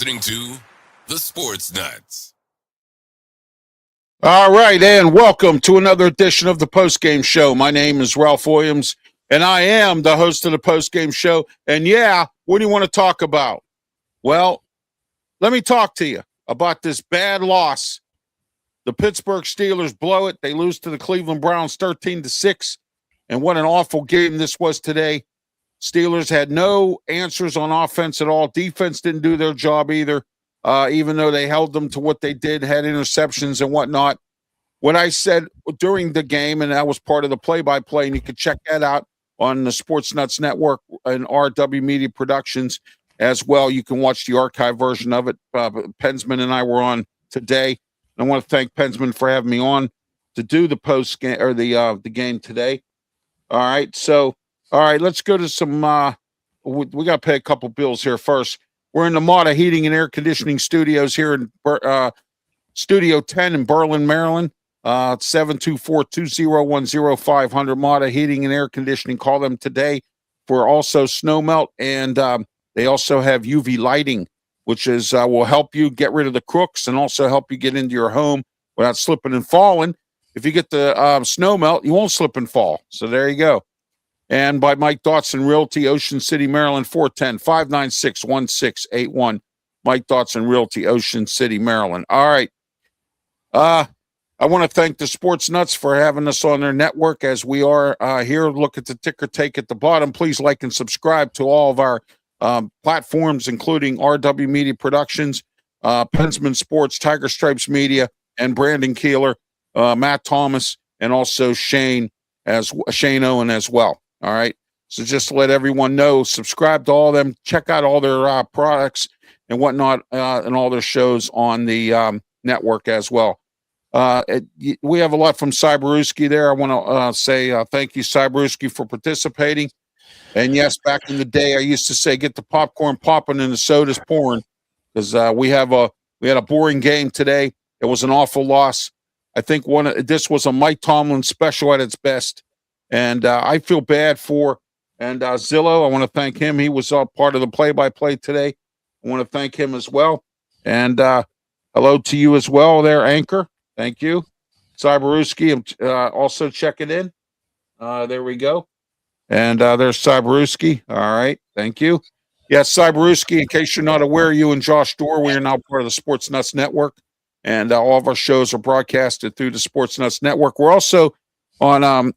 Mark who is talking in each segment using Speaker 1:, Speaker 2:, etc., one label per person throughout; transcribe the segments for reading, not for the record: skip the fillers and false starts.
Speaker 1: listening to The Sports Nuts.
Speaker 2: All right, and welcome to another edition of the Postgame Show. My name is Ralph Williams, and I am the host of the Postgame Show. And yeah, what do you want to talk about? Well, let me talk to you about this bad loss. The Pittsburgh Steelers blow it. They lose to the Cleveland Browns 13-6. And what an awful game this was today. Steelers had no answers on offense at all. Defense didn't do their job either, even though they held them to what they did, had interceptions and whatnot. What I said during the game, and that was part of the play-by-play, and you can check that out on the Sports Nuts Network and RW Media Productions as well. You can watch the archive version of it. Pensman and I were on today. I want to thank Pensman for having me on to do the post game or the game today. All right, so let's go to some. We got to pay a couple bills here first. We're in the Mata Heating and Air Conditioning Studios here in Studio 10 in Berlin, Maryland. 724-201-0500 Mata Heating and Air Conditioning. Call them today for also snow melt, and they also have UV lighting, which is will help you get rid of the crooks and also help you get into your home without slipping and falling. If you get the snow melt, you won't slip and fall. So there you go. And by Mike Dotson Realty, Ocean City, Maryland, 410-596-1681. Mike Dotson Realty, Ocean City, Maryland. All right. I want to thank the Sports Nuts for having us on their network as we are here. Look at the ticker tape at the bottom. Please like and subscribe to all of our platforms, including RW Media Productions, Pensman Sports, Tiger Stripes Media, and Brandon Keeler, Matt Thomas, and also Shane Owen as well. All right. So just to let everyone know, subscribe to all of them, check out all their products and whatnot, and all their shows on the network as well. We have a lot from Cyberuski there. I want to say thank you, Cyberuski, for participating. And yes, back in the day, I used to say, get the popcorn popping and the sodas pouring, because we had a boring game today. It was an awful loss. I think this was a Mike Tomlin special at its best. And I feel bad for, and Zillow, I want to thank him. He was part of the play-by-play today. I want to thank him as well. And hello to you as well there, Anchor. Thank you. Cyberuski, also checking in. There we go. And there's Cyberuski. All right. Thank you. Yes, Cyberuski, in case you're not aware, you and Josh Dorr, we are now part of the Sports Nuts Network. And all of our shows are broadcasted through the Sports Nuts Network. We're also on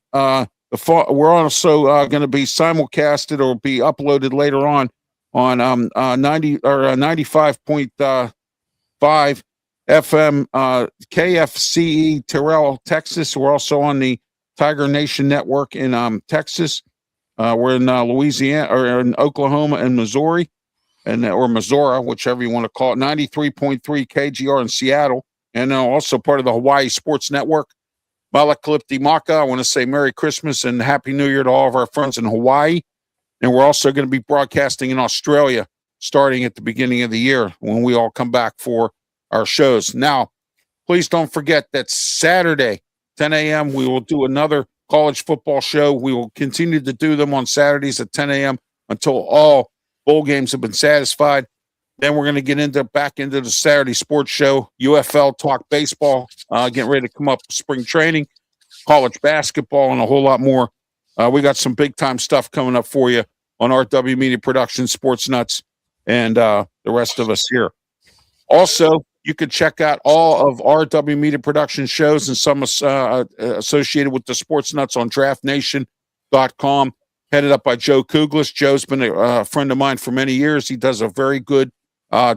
Speaker 2: we're also going to be simulcasted or be uploaded later on 90 or 95.5 FM KFCE Terrell, Texas. We're also on the Tiger Nation Network in Texas. We're in Louisiana or in Oklahoma and Missouri, or Missouri, whichever you want to call it. 93.3 KGR in Seattle, and also part of the Hawaii Sports Network. Malakalipti Maka, I want to say Merry Christmas and Happy New Year to all of our friends in Hawaii. And we're also going to be broadcasting in Australia starting at the beginning of the year when we all come back for our shows. Now, please don't forget that Saturday, 10 a.m., we will do another college football show. We will continue to do them on Saturdays at 10 a.m. until all bowl games have been satisfied. Then we're going to get back into the Saturday sports show, UFL Talk Baseball, getting ready to come up with spring training, college basketball, and a whole lot more. We got some big-time stuff coming up for you on RW Media Productions, Sports Nuts, and the rest of us here. Also, you can check out all of RW Media Productions shows and some associated with the Sports Nuts on draftnation.com, headed up by Joe Kuglis. Joe's been a friend of mine for many years. He does a very good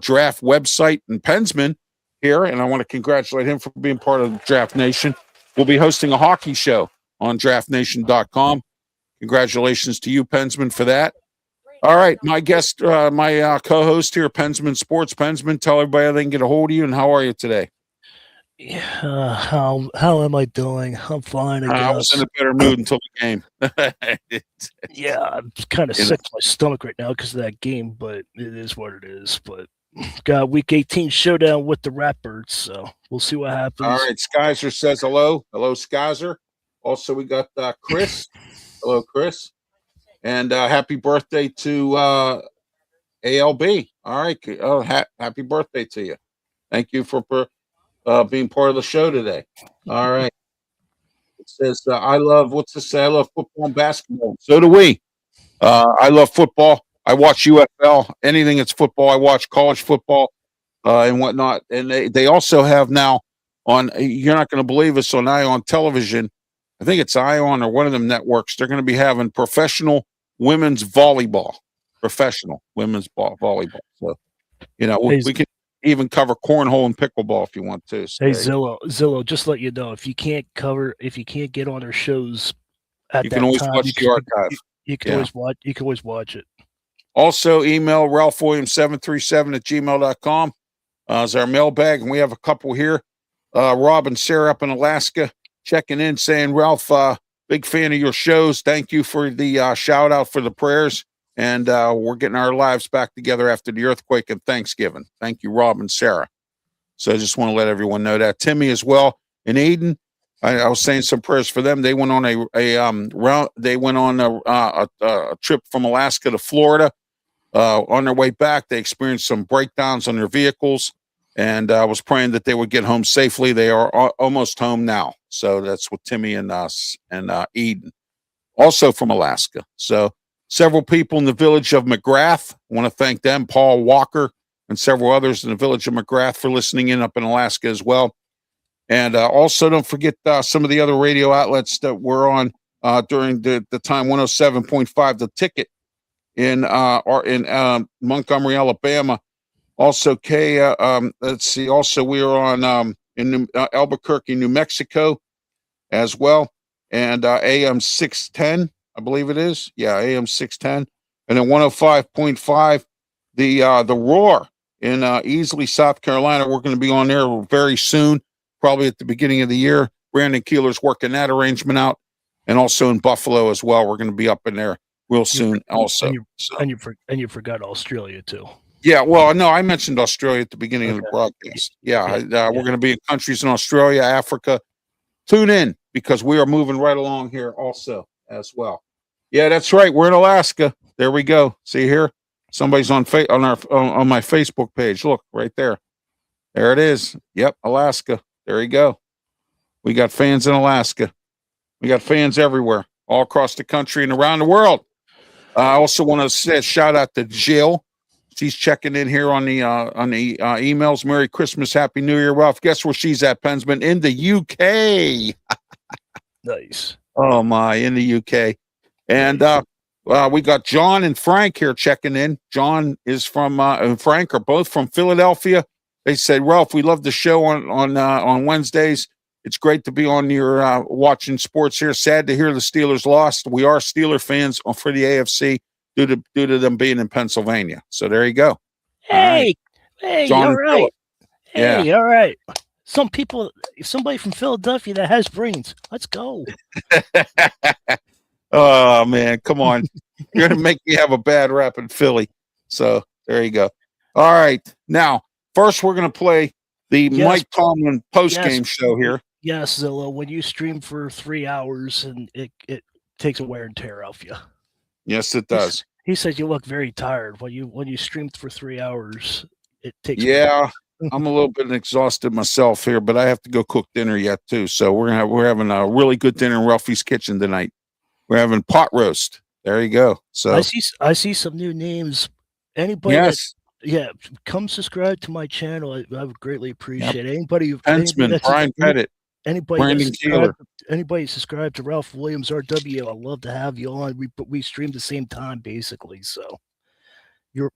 Speaker 2: draft website and Pensman here, and I want to congratulate him for being part of Draft Nation. We'll be hosting a hockey show on draftnation.com. Congratulations to you, Pensman, for that. All right, my guest, my co-host here, Pensman Sports. Pensman, tell everybody how they can get a hold of you, and how are you today?
Speaker 3: Yeah, how am I doing? I'm fine, I guess.
Speaker 2: I was in a better mood until the game.
Speaker 3: Yeah, I'm kind of sick to my stomach right now because of that game, but it is what it is. But got Week 18 showdown with the Ratbirds, so we'll see what happens.
Speaker 2: All right, Skyzer says hello. Hello, Skyzer. Also, we got Chris. Hello, Chris. And happy birthday to ALB. All right. Oh, happy birthday to you. Thank you for being part of the show today. All right. It says, I love, what's this say? I love football and basketball. So do we. I love football. I watch UFL. Anything that's football, I watch college football and whatnot. And they also have now on, you're not going to believe this, on Ion Television. I think it's Ion or one of them networks. They're going to be having professional women's volleyball. Professional women's volleyball. So, we can even cover cornhole and pickleball if you want to. So
Speaker 3: hey, Zillow, just let you know, if you can't get on their shows at
Speaker 2: you
Speaker 3: that
Speaker 2: can always
Speaker 3: time,
Speaker 2: watch the archive.
Speaker 3: You can always watch it.
Speaker 2: Also, email ralphwilliams737@gmail.com is our mailbag, and we have a couple here. Rob and Sarah up in Alaska checking in, saying, Ralph, big fan of your shows. Thank you for the shout out for the prayers. And we're getting our lives back together after the earthquake and Thanksgiving. Thank you, Rob and Sarah. So I just want to let everyone know that. Timmy as well in Eden. I was saying some prayers for them. They went on a trip from Alaska to Florida. On their way back, they experienced some breakdowns on their vehicles, and I was praying that they would get home safely. They are almost home now. So that's with Timmy and us and Eden, also from Alaska. So several people in the village of McGrath. I want to thank them, Paul Walker, and several others in the village of McGrath for listening in up in Alaska as well. And also don't forget some of the other radio outlets that were on during the time 107.5 The Ticket in Montgomery, Alabama. Also let's see. Also, we are on in Albuquerque, New Mexico, as well, and AM 610, I believe it is. Yeah, AM 610, and then 105.5, the Roar in Easley, South Carolina. We're going to be on there very soon, probably at the beginning of the year. Brandon Keeler's working that arrangement out, and also in Buffalo as well. We're going to be up in there real soon, also.
Speaker 3: And you forgot Australia too.
Speaker 2: Yeah, well, no, I mentioned Australia at the beginning of the broadcast. Yeah, we're going to be in countries in Australia, Africa. Tune in because we are moving right along here also as well. Yeah, that's right. We're in Alaska. There we go. See here, somebody's on my Facebook page. Look right there. There it is. Yep, Alaska. There you go. We got fans in Alaska. We got fans everywhere, all across the country and around the world. I also want to say a shout out to Jill. She's checking in here on the emails. Merry Christmas, Happy New Year, Ralph. Guess where she's at, Pensman? In the UK.
Speaker 3: Nice.
Speaker 2: Oh my, in the UK. And we got John and Frank here checking in. John is from and Frank are both from Philadelphia. They said, Ralph, we love the show on Wednesdays. It's great to be on your watching sports here. Sad to hear the Steelers lost. We are Steeler fans for the AFC due to them being in Pennsylvania. So there you go.
Speaker 3: Hey, John, all right. Hey,
Speaker 2: yeah.
Speaker 3: All right. Somebody from Philadelphia that has brains. Let's go.
Speaker 2: Oh man, come on. You're gonna make me have a bad rap in Philly. So there you go. All right. Now, first we're gonna play the Mike Tomlin post-game show here.
Speaker 3: Yes, Zillow. When you stream for 3 hours and it takes a wear and tear off you.
Speaker 2: Yes, it does.
Speaker 3: He said you look very tired when you streamed for 3 hours. It takes.
Speaker 2: Yeah, I'm a little bit exhausted myself here, but I have to go cook dinner yet too. So we're having a really good dinner in Ralphie's kitchen tonight. We're having pot roast. There you go. So
Speaker 3: I see some new names. Anybody?
Speaker 2: Yes.
Speaker 3: Come subscribe to my channel. I would greatly appreciate it. Anybody?
Speaker 2: Pensman, Brian Pettit.
Speaker 3: Anybody subscribe to Ralph Williams RW? I'd love to have you on. We stream the same time basically, so we're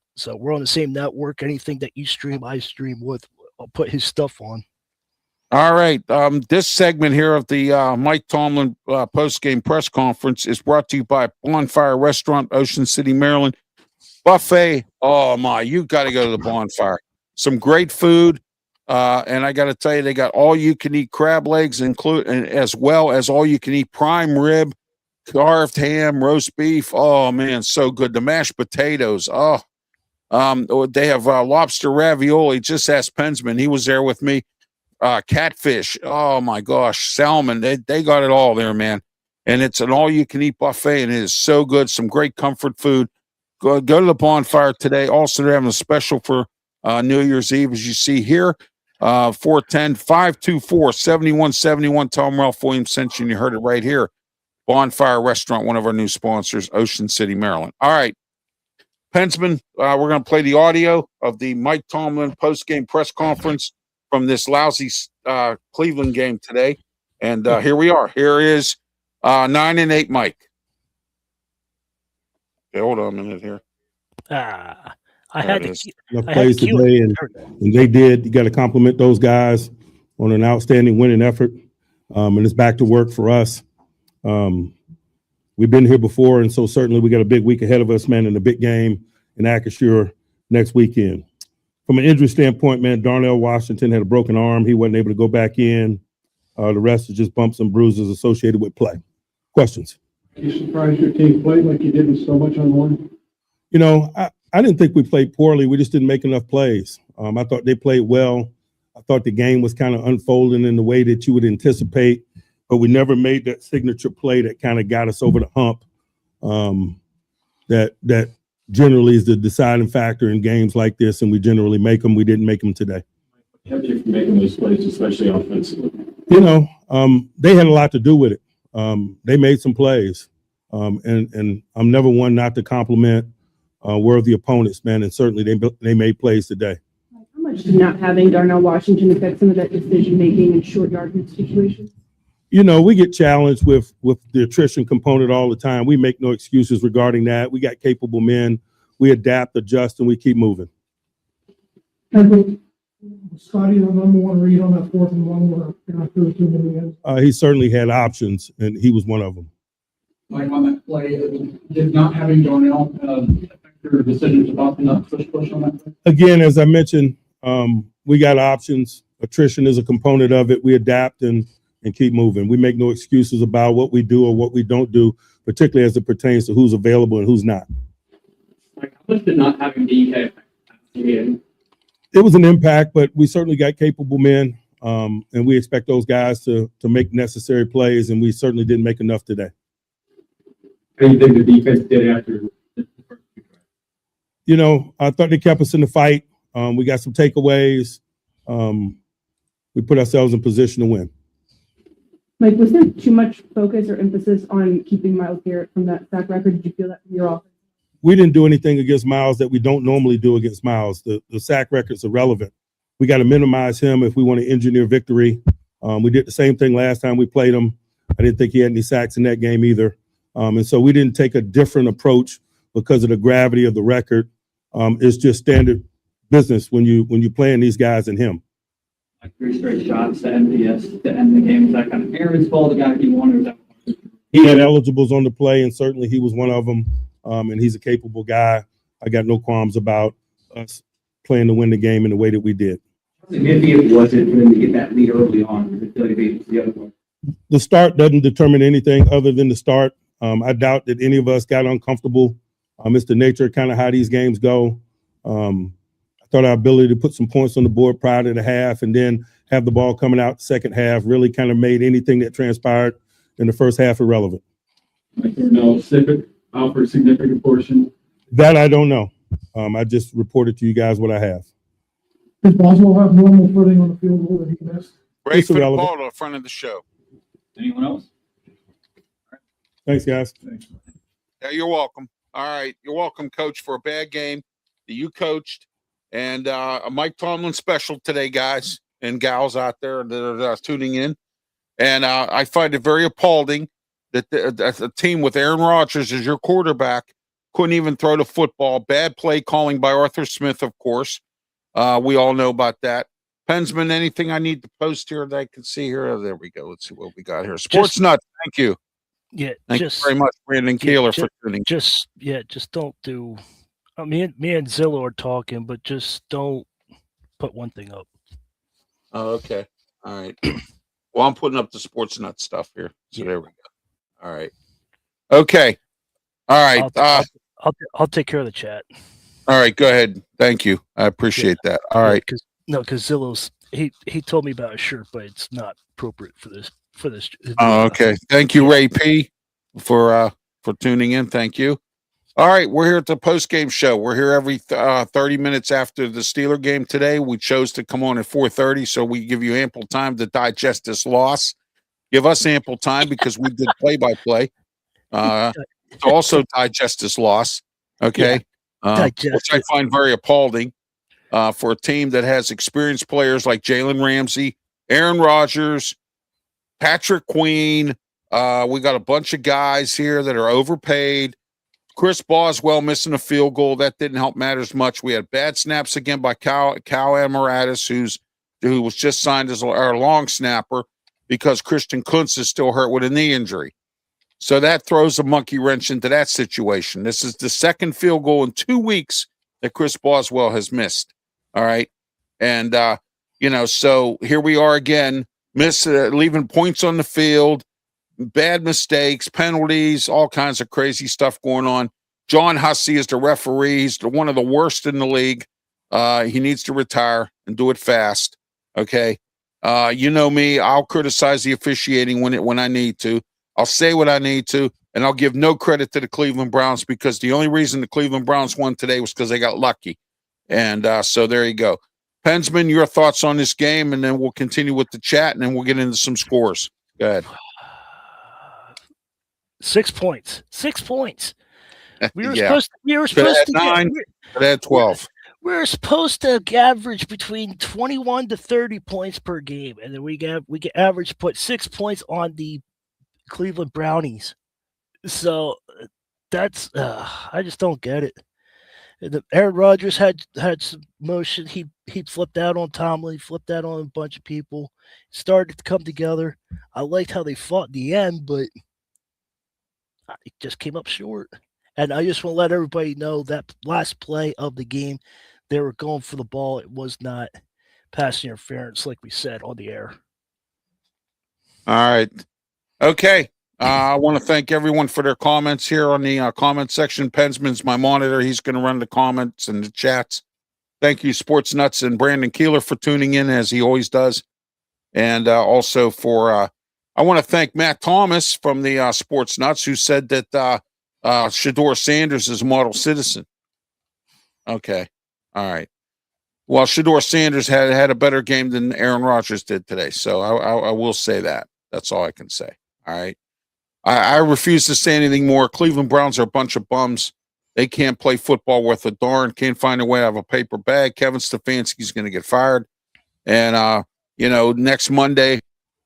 Speaker 3: on the same network. Anything that you stream, I stream with. I'll put his stuff on.
Speaker 2: All right. This segment here of the Mike Tomlin post-game press conference is brought to you by Bonfire Restaurant, Ocean City, Maryland. Buffet. Oh my, you got to go to the Bonfire. Some great food. And I got to tell you, they got all-you-can-eat crab legs, as well as all-you-can-eat prime rib, carved ham, roast beef. Oh man, so good. The mashed potatoes. Oh, they have lobster ravioli. Just ask Pensman. He was there with me. Catfish. Oh my gosh, salmon. They got it all there, man. And it's an all-you-can-eat buffet, and it is so good. Some great comfort food. go to the bonfire today. Also, they're having a special for New Year's Eve, as you see here. 410-524-7171. Tom Ralph Williams sent you, and you heard it right here. Bonfire Restaurant, one of our new sponsors, Ocean City, Maryland. All right, Pensman, we're going to play the audio of the Mike Tomlin post-game press conference from this lousy Cleveland game today. And here we are. Here is 9-8 Mike. Okay, hold on a minute here.
Speaker 3: I had to
Speaker 4: plays today, and they did. You got to compliment those guys on an outstanding winning effort. And it's back to work for us. We've been here before, and so certainly we got a big week ahead of us, man, in the big game in Acrisure next weekend. From an injury standpoint, man, Darnell Washington had a broken arm. He wasn't able to go back in. The rest is just bumps and bruises associated with play. Questions?
Speaker 5: Are you surprised your team played like you did with so much on the line?
Speaker 4: You know, I didn't think we played poorly. We just didn't make enough plays. I thought they played well. I thought the game was kind of unfolding in the way that you would anticipate, but we never made that signature play that kind of got us over the hump. That generally is the deciding factor in games like this, and we generally make them. We didn't make them today.
Speaker 5: Kept you from making those plays, especially offensively.
Speaker 4: You know, they had a lot to do with it. They made some plays, and I'm never one not to compliment worthy opponents, man, and certainly they made plays today.
Speaker 6: How much did not having Darnell Washington affect some of that decision-making in short yardage situations?
Speaker 4: You know, we get challenged with the attrition component all the time. We make no excuses regarding that. We got capable men. We adapt, adjust, and we keep moving.
Speaker 5: Scotty, the number one read on that 4th and 1 where you're not through 2 million.
Speaker 4: He certainly had options, and he was one of them.
Speaker 5: Like on that play, did not having Darnell affect your decision to not push on that play?
Speaker 4: Again, as I mentioned, we got options. Attrition is a component of it. We adapt and keep moving. We make no excuses about what we do or what we don't do, particularly as it pertains to who's available and who's not.
Speaker 5: Like, how much did not having DK affect the game?
Speaker 4: It was an impact, but we certainly got capable men, and we expect those guys to make necessary plays, and we certainly didn't make enough today.
Speaker 5: How do you think the defense did after the first 2 tries?
Speaker 4: You know, I thought they kept us in the fight. We got some takeaways. We put ourselves in position to win.
Speaker 6: Mike, was there too much focus or emphasis on keeping Myles Garrett from that sack record? Did you feel that from your offense?
Speaker 4: We didn't do anything against Myles that we don't normally do against Myles. The sack record's irrelevant. We got to minimize him if we want to engineer victory. We did the same thing last time we played him. I didn't think he had any sacks in that game either. And so we didn't take a different approach because of the gravity of the record. It's just standard business when you playing these guys and him.
Speaker 7: Like 3 straight shots to end the game. Is that kind of Aaron's fault, the guy he wanted?
Speaker 4: He had eligibles on the play, and certainly he was one of them. And he's a capable guy. I got no qualms about us playing to win the game in the way that we did.
Speaker 7: How significant was it for them to get that lead early on? The other one.
Speaker 4: The start doesn't determine anything other than the start. I doubt that any of us got uncomfortable. It's the nature of kind of how these games go. I thought our ability to put some points on the board prior to the half and then have the ball coming out the second half really kind of made anything that transpired in the first half irrelevant.
Speaker 5: Like there no out for a significant portion.
Speaker 4: That I don't know. I just reported to you guys what I have.
Speaker 5: Does Boswell have normal footing on the field goal that he missed?
Speaker 2: Ray
Speaker 4: It's
Speaker 2: for the
Speaker 4: irrelevant.
Speaker 2: ball to the front of the show.
Speaker 7: Anyone else?
Speaker 4: Thanks, guys.
Speaker 2: Yeah, you're welcome. All right. You're welcome, Coach, for a bad game that you coached. And a Mike Tomlin special today, guys and gals out there that are tuning in. And I find it very appalling that a team with Aaron Rodgers as your quarterback couldn't even throw the football. Bad play calling by Arthur Smith, of course. We all know about that. Pensman, anything I need to post here that I can see here? Oh, there we go. Let's see what we got here. Sports Nuts, thank you.
Speaker 3: Yeah,
Speaker 2: Thank you very much, Brandon Keeler, for tuning in.
Speaker 3: Just don't do. Me and Zillow are talking, but just don't put one thing up.
Speaker 2: Oh, okay. All right. Well, I'm putting up the Sports Nut stuff here. So there we go. All right. Okay. All right.
Speaker 3: I'll take care of the chat.
Speaker 2: All right. Go ahead. Thank you. I appreciate that. All right.
Speaker 3: Because Zillow's he told me about a shirt, but it's not appropriate for this.
Speaker 2: Oh, okay. Thank you, Ray P, for tuning in. Thank you. All right, we're here at the post-game show. We're here every 30 minutes after the Steeler game today. We chose to come on at 4:30, so we give you ample time to digest this loss. Give us ample time because we did play-by-play to also digest this loss, okay? Which I find very appalling for a team that has experienced players like Jalen Ramsey, Aaron Rodgers, Patrick Queen. We got a bunch of guys here that are overpaid. Chris Boswell missing a field goal. That didn't help matters much. We had bad snaps again by Cal Amaratis, who was just signed as our long snapper because Christian Kuntz is still hurt with a knee injury. So that throws a monkey wrench into that situation. This is the second field goal in 2 weeks that Chris Boswell has missed. All right. And, so here we are again, leaving points on the field, bad mistakes, penalties, all kinds of crazy stuff going on. John Hussey is the referee. He's one of the worst in the league. He needs to retire and do it fast. Okay. You know me, I'll criticize the officiating when I need to. I'll say what I need to, and I'll give no credit to the Cleveland Browns because the only reason the Cleveland Browns won today was because they got lucky. And so there you go. Pensman, your thoughts on this game, and then we'll continue with the chat, and then we'll get into some scores. Go ahead.
Speaker 3: 6 points. 6 points. We were
Speaker 2: Yeah.
Speaker 3: supposed to
Speaker 2: 9, but had 12.
Speaker 3: We were supposed to average between 21 to 30 points per game, and then we put 6 points on the Cleveland Brownies. So that's I just don't get it. Aaron Rodgers had some motion. He flipped out on Tomlin, flipped out on a bunch of people. Started to come together. I liked how they fought in the end, but it just came up short. And I just want to let everybody know that last play of the game, they were going for the ball. It was not pass interference, like we said on the air.
Speaker 2: All right. Okay. I want to thank everyone for their comments here on the comment section. Pensman's my monitor. He's going to run the comments and the chats. Thank you, Sports Nuts and Brandon Keeler, for tuning in, as he always does. And also for, I want to thank Matt Thomas from the Sports Nuts, who said that Shedeur Sanders is a model citizen. Okay. All right. Well, Shedeur Sanders had a better game than Aaron Rodgers did today. So I will say that. That's all I can say. All right. I refuse to say anything more. Cleveland Browns are a bunch of bums. They can't play football worth a darn. Can't find a way out of a paper bag. Kevin Stefanski's going to get fired. And, next Monday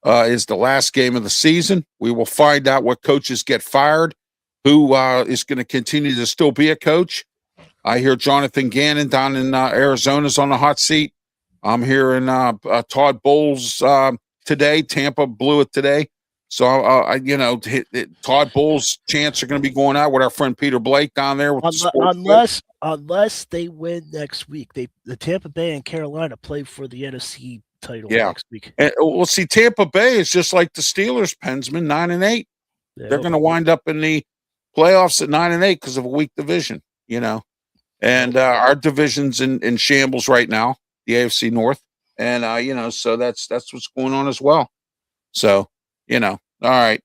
Speaker 2: is the last game of the season. We will find out what coaches get fired, who is going to continue to still be a coach. I hear Jonathan Gannon down in Arizona is on the hot seat. I'm hearing Todd Bowles today. Tampa blew it today. So, Todd Bowles' chance are going to be going out with our friend Peter Blake down there. With
Speaker 3: unless they win next week. The Tampa Bay and Carolina play for the NFC title next week.
Speaker 2: And, well, see, Tampa Bay is just like the Steelers, Pensman, 9-8.
Speaker 3: Yeah.
Speaker 2: They're going to wind up in the playoffs at 9-8 because of a weak division, And our division's in shambles right now, the AFC North. And, so that's what's going on as well. So, all right.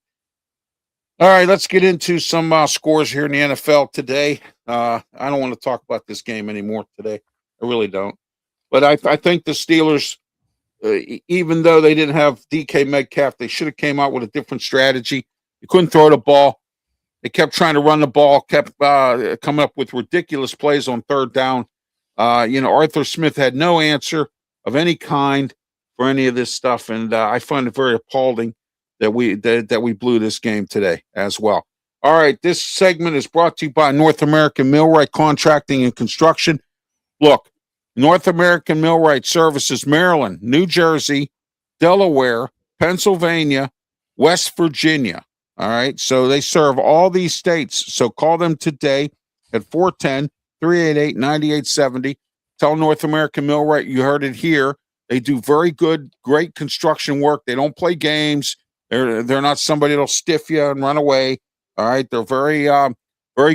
Speaker 2: All right, let's get into some scores here in the NFL today. I don't want to talk about this game anymore today. I really don't. But I think the Steelers, even though they didn't have DK Metcalf, they should have came out with a different strategy. You couldn't throw the ball. They kept trying to run the ball, kept coming up with ridiculous plays on third down. Arthur Smith had no answer of any kind for any of this stuff, and I find it very appalling that we blew this game today as well. All right, this segment is brought to you by North American Millwright Contracting and Construction. Look, North American Millwright services Maryland, New Jersey, Delaware, Pennsylvania, West Virginia. All right, so they serve all these states. So call them today at 410-388-9870. Tell North American Millwright you heard it here. They do very good, great construction work. They don't play games. They're not somebody that'll stiff you and run away. All right, they're very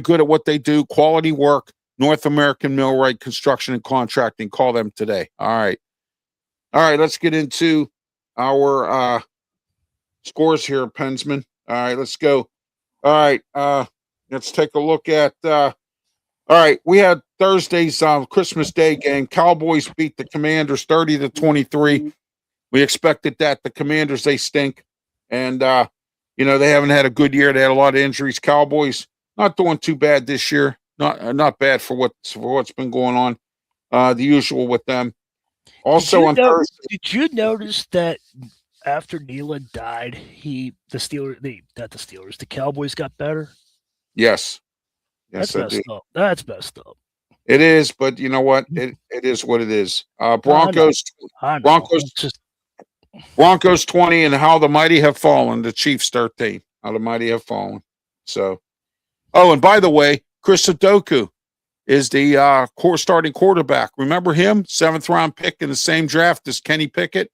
Speaker 2: good at what they do. Quality work. North American Millwright Construction and Contracting. Call them today. All right, let's get into our scores here, Pensman. All right, let's go. All right, let's take a look at All right, we had Thursday's Christmas Day game. Cowboys beat the Commanders 30-23. We expected that. The Commanders, they stink. And, they haven't had a good year. They had a lot of injuries. Cowboys not doing too bad this year. Not bad for what's been going on. The usual with them. Also on Thursday.
Speaker 3: Did you notice that after Nealon died, the Cowboys got better?
Speaker 2: Yes.
Speaker 3: That's
Speaker 2: Yes, I
Speaker 3: messed
Speaker 2: do.
Speaker 3: up. That's messed up.
Speaker 2: It is, but you know what? It is what it is. Broncos.
Speaker 3: I know.
Speaker 2: Broncos. Broncos 20, and how the mighty have fallen. The Chiefs 13. How the mighty have fallen. So, and by the way, Chris Sudoku is the starting quarterback. Remember him? 7th round pick in the same draft as Kenny Pickett,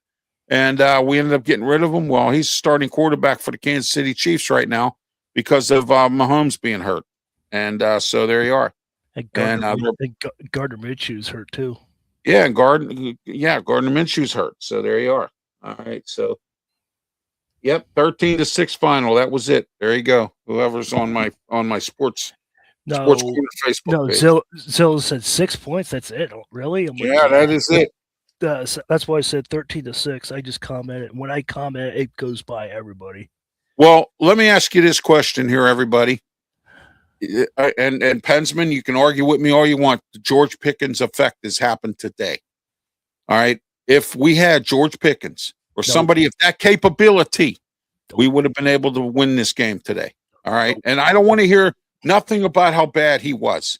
Speaker 2: and we ended up getting rid of him. Well, he's starting quarterback for the Kansas City Chiefs right now because of Mahomes being hurt. And so there you are.
Speaker 3: And Gardner Minshew's hurt too.
Speaker 2: Yeah, and Gardner Minshew's hurt. So there you are. All right. So, yep, 13-6 final. That was it. There you go. Whoever's on my sports corner Facebook page.
Speaker 3: Zill said 6 points. That's it. Really?
Speaker 2: That is it.
Speaker 3: That's why I said 13-6. I just commented. When I comment, it goes by everybody.
Speaker 2: Well, let me ask you this question here, everybody. And Pensman, you can argue with me all you want. The George Pickens effect has happened today. All right. If we had George Pickens or somebody of that capability, we would have been able to win this game today. All right. And I don't want to hear nothing about how bad he was.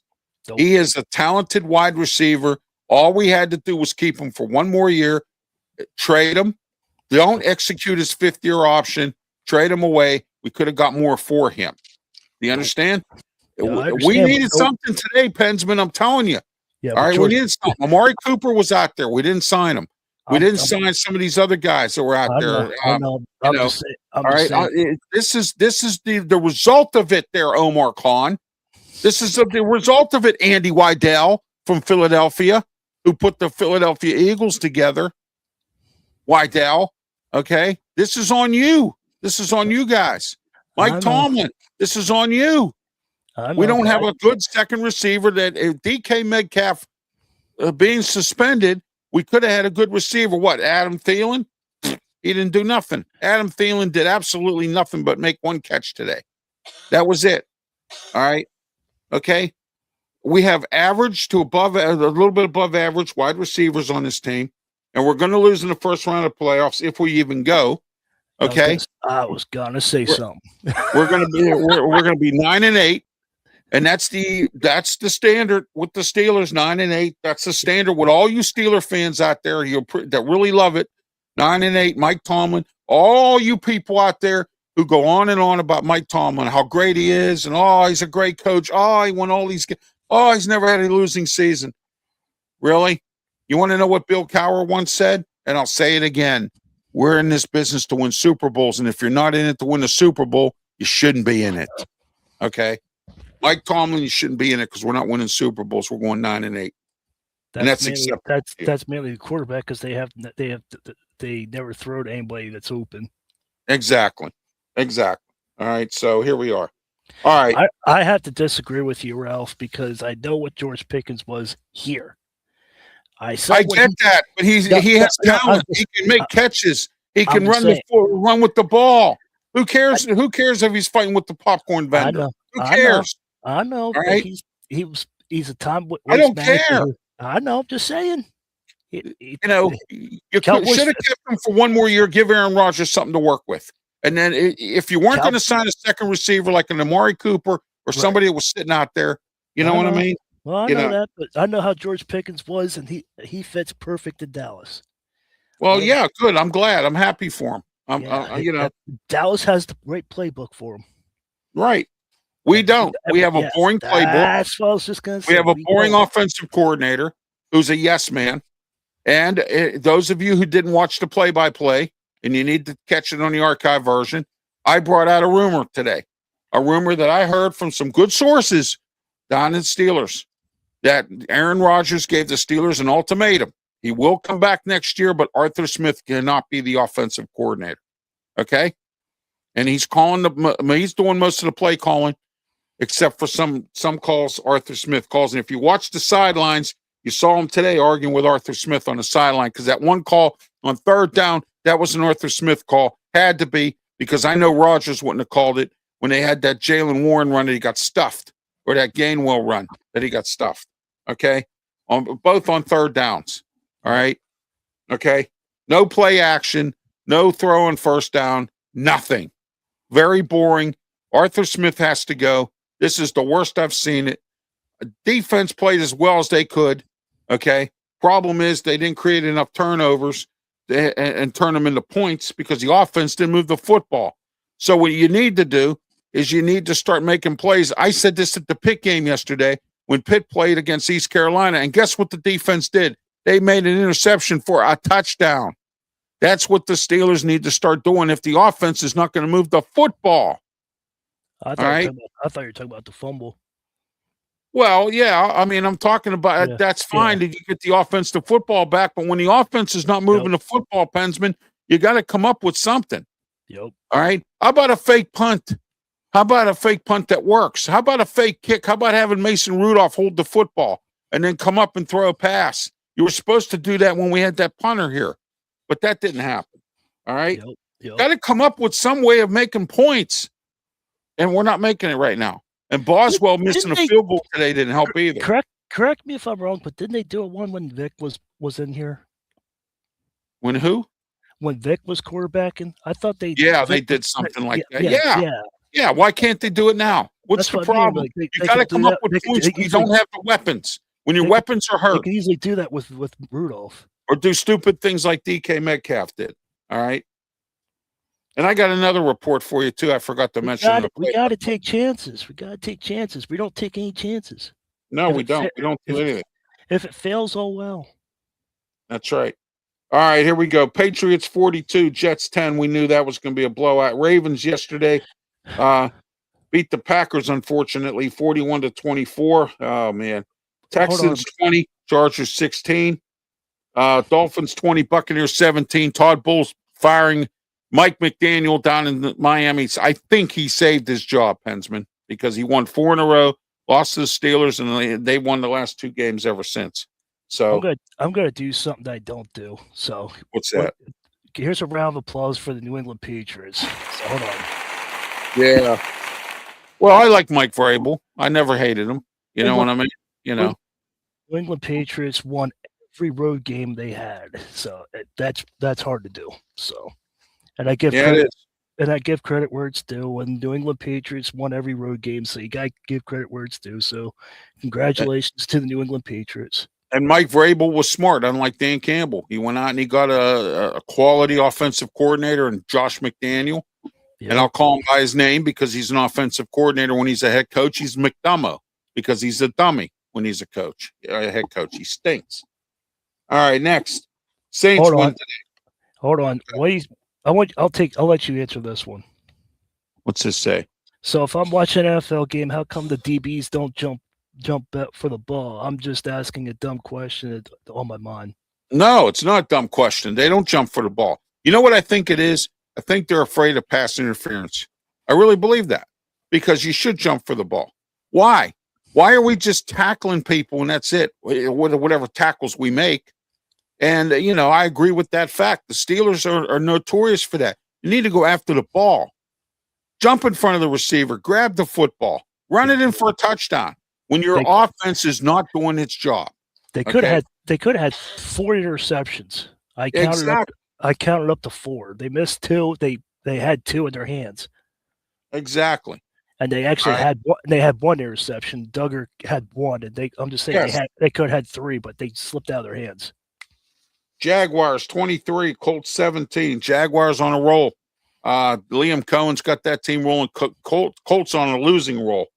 Speaker 2: He is a talented wide receiver. All we had to do was keep him for one more year, trade him. Don't execute his 5th-year option. Trade him away. We could have got more for him. Do you understand?
Speaker 3: Yeah,
Speaker 2: we needed something today, Pensman. I'm telling you.
Speaker 3: Yeah,
Speaker 2: all right, we needed something. Amari Cooper was out there. We didn't sign him. We didn't sign some of these other guys that were out there.
Speaker 3: I know.
Speaker 2: All right. This is the result of it there, Omar Khan. This is the result of it, Andy Weidel from Philadelphia, who put the Philadelphia Eagles together. Weidel. Okay. This is on you. This is on you guys. Mike Tomlin, this is on you. We don't have a good second receiver. That DK Metcalf being suspended, we could have had a good receiver. What, Adam Thielen? He didn't do nothing. Adam Thielen did absolutely nothing but make one catch today. That was it. All right. Okay. We have average to above, a little bit above average wide receivers on this team, and we're going to lose in the first round of playoffs if we even go. Okay.
Speaker 3: I was gonna say something.
Speaker 2: We're gonna be 9-8, and that's the standard with the Steelers. 9-8. That's the standard with all you Steeler fans out there that really love it. 9-8. Mike Tomlin. All you people out there who go on and on about Mike Tomlin, how great he is, and he's a great coach. He won all these. He's never had a losing season. Really? You want to know what Bill Cowher once said? And I'll say it again. We're in this business to win Super Bowls, and if you're not in it to win a Super Bowl, you shouldn't be in it. Okay? Mike Tomlin, you shouldn't be in it because we're not winning Super Bowls. We're going 9-8.
Speaker 3: That's mainly the quarterback because they never throw to anybody that's open.
Speaker 2: Exactly. All right, so here we are. All right.
Speaker 3: I have to disagree with you, Ralph, because I know what George Pickens was here. I get
Speaker 2: that, but he has talent. He can make catches. He can run with the ball. Who cares? Who cares if he's fighting with the popcorn vendor? Who cares?
Speaker 3: I know.
Speaker 2: Right?
Speaker 3: He's a time.
Speaker 2: I don't care.
Speaker 3: I know. I'm just saying.
Speaker 2: You should have kept him for one more year. Give Aaron Rodgers something to work with, and then if you weren't going to sign a second receiver like an Amari Cooper or somebody that was sitting out there, you know what I mean?
Speaker 3: Well, I know that, but I know how George Pickens was, and he fits perfect in Dallas.
Speaker 2: Well, yeah, good. I'm glad. I'm happy for him.
Speaker 3: Dallas has the right playbook for him.
Speaker 2: Right. We don't. We have a boring playbook. That's
Speaker 3: what I was just going to say.
Speaker 2: We have a boring offensive coordinator who's a yes man. And those of you who didn't watch the play-by-play, and you need to catch it on the archive version, I brought out a rumor today, a rumor that I heard from some good sources down in Steelers, that Aaron Rodgers gave the Steelers an ultimatum. He will come back next year, but Arthur Smith cannot be the offensive coordinator. Okay? And he's doing most of the play calling. except for some calls Arthur Smith calls. And if you watch the sidelines, you saw him today arguing with Arthur Smith on the sideline because that one call on third down, that was an Arthur Smith call. Had to be, because I know Rodgers wouldn't have called it when they had that Jalen Warren run that he got stuffed, or that Gainwell run that he got stuffed. Okay? Both on third downs. All right? Okay? No play action, no throw on first down, nothing. Very boring. Arthur Smith has to go. This is the worst I've seen it. Defense played as well as they could. Okay. Problem is they didn't create enough turnovers and turn them into points because the offense didn't move the football. So what you need to do is you need to start making plays. I said this at the Pitt game yesterday when Pitt played against East Carolina, and guess what the defense did? They made an interception for a touchdown. That's what the Steelers need to start doing if the offense is not going to move the football.
Speaker 3: I thought you were talking about the fumble.
Speaker 2: Well, yeah, I mean, I'm talking about that's fine that you get the offense the football back, but when the offense is not moving the football, Pensman, you got to come up with something.
Speaker 3: Yep.
Speaker 2: All right. How about a fake punt? How about a fake punt that works? How about a fake kick? How about having Mason Rudolph hold the football and then come up and throw a pass? You were supposed to do that when we had that punter here, but that didn't happen. All right.
Speaker 3: Yep.
Speaker 2: Got to come up with some way of making points, and we're not making it right now. And Boswell missing a field goal today didn't help either.
Speaker 3: Correct me if I'm wrong, but didn't they do it when Vic was in here?
Speaker 2: When who?
Speaker 3: When Vic was quarterbacking? I thought they
Speaker 2: they did something like that. Yeah. Why can't they do it now? What's the problem? You got to come up with points when you don't have the weapons. When your weapons are hurt.
Speaker 3: They can easily do that with Rudolph.
Speaker 2: Or do stupid things like DK Metcalf did. All right? And I got another report for you, too. I forgot to mention.
Speaker 3: We got to take chances. We got to take chances. We don't take any chances.
Speaker 2: No, we don't. We don't do anything.
Speaker 3: If it fails, oh well.
Speaker 2: That's right. All right, here we go. Patriots 42, Jets 10. We knew that was going to be a blowout. Ravens yesterday beat the Packers, unfortunately, 41-24. Oh, man. Texans 20, Chargers 16. Dolphins 20, Buccaneers 17. Todd Bowles firing Mike McDaniel down in Miami. I think he saved his job, Pensman, because he won 4 in a row, lost to the Steelers, and they won the last 2 games ever since. So
Speaker 3: I'm gonna do something that I don't do. So
Speaker 2: what's that?
Speaker 3: Here's a round of applause for the New England Patriots. So hold on.
Speaker 2: Yeah. Well, I like Mike Vrabel. I never hated him. You know what I mean? You know.
Speaker 3: New England Patriots won every road game they had. So that's hard to do. So. And I give credit where it's due. When New England Patriots won every road game, so you got to give credit where it's due. So, congratulations to the New England Patriots.
Speaker 2: And Mike Vrabel was smart, unlike Dan Campbell. He went out and he got a quality offensive coordinator in Josh McDaniel. Yep. And I'll call him by his name because he's an offensive coordinator. When he's a head coach, he's McDummo because he's a dummy when he's a coach, a head coach. He stinks. All right, next. Saints win today.
Speaker 3: Hold on. I'll let you answer this one.
Speaker 2: What's this say?
Speaker 3: So if I'm watching an NFL game, how come the DBs don't jump up for the ball? I'm just asking a dumb question on my mind.
Speaker 2: No, it's not a dumb question. They don't jump for the ball. You know what I think it is? I think they're afraid of pass interference. I really believe that because you should jump for the ball. Why? Why are we just tackling people and that's it? Whatever tackles we make. And, I agree with that fact. The Steelers are notorious for that. You need to go after the ball. Jump in front of the receiver. Grab the football. Run it in for a touchdown when your offense is not doing its job.
Speaker 3: They could have had 4 interceptions. I counted up to 4. They missed 2. They had 2 in their hands.
Speaker 2: Exactly.
Speaker 3: And they actually had 1 interception. Duggar had 1. And I'm just saying they could have had 3, but they slipped out of their hands.
Speaker 2: Jaguars 23, Colts 17. Jaguars on a roll. Liam Cohen's got that team rolling. Colts on a losing roll.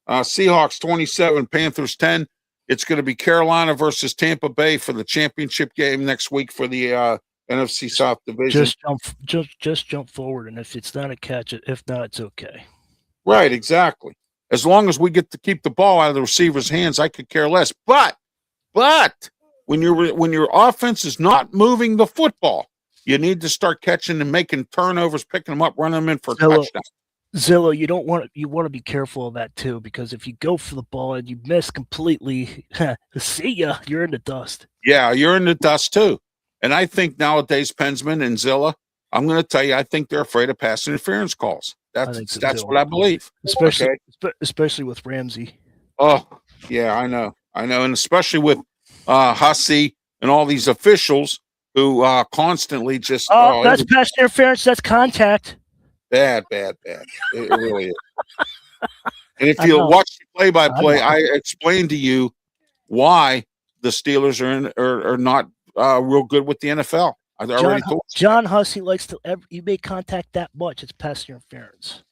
Speaker 2: Seahawks 27, Panthers 10. It's going to be Carolina versus Tampa Bay for the championship game next week for the NFC South division.
Speaker 3: Just jump forward, and if it's not a catch, if not, it's okay.
Speaker 2: Right, exactly. As long as we get to keep the ball out of the receiver's hands, I could care less. But when your offense is not moving the football, you need to start catching and making turnovers, picking them up, running them in for a touchdown.
Speaker 3: Zillow, you want to be careful of that too, because if you go for the ball and you miss completely, see ya, you're in the dust.
Speaker 2: Yeah, you're in the dust too. And I think nowadays, Pensman and Zilla, I'm going to tell you, I think they're afraid of pass interference calls.
Speaker 3: I think so
Speaker 2: That's
Speaker 3: too.
Speaker 2: what I believe.
Speaker 3: Especially
Speaker 2: Okay.
Speaker 3: especially with Ramsey.
Speaker 2: Oh, yeah, I know, and especially with Hussey and all these officials who constantly just
Speaker 3: Oh, that's pass interference. That's contact.
Speaker 2: bad. It really is. And if
Speaker 3: I
Speaker 2: you
Speaker 3: know.
Speaker 2: watch the play-by-play,
Speaker 3: know.
Speaker 2: I explained to you why the Steelers are not real good with the NFL. I already told you.
Speaker 3: John Hussey likes to. You make contact that much, it's pass interference.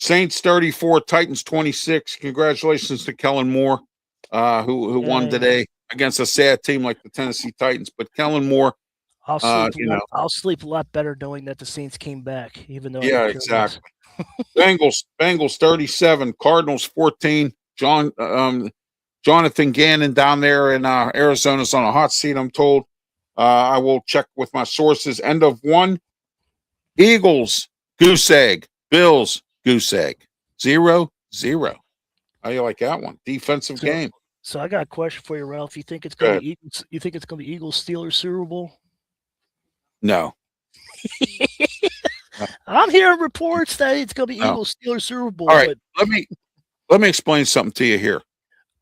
Speaker 2: Saints 34, Titans 26. Congratulations to Kellen Moore, who won today against a sad team like the Tennessee Titans. But Kellen Moore,
Speaker 3: I'll sleep a lot better knowing that the Saints came back, even though
Speaker 2: yeah, exactly. Bengals 37, Cardinals 14. Jonathan Gannon down there in Arizona's on a hot seat, I'm told. I will check with my sources. End of one. Eagles, goose egg. Bills, goose egg. 0-0. How do you like that one? Defensive game.
Speaker 3: So I got a question for you, Ralph. You think it's going to be Eagles? You think it's going to be Eagles Steelers Super Bowl?
Speaker 2: No.
Speaker 3: I'm hearing reports that it's going to be Eagles Steelers Super Bowl.
Speaker 2: All right, let me explain something to you here.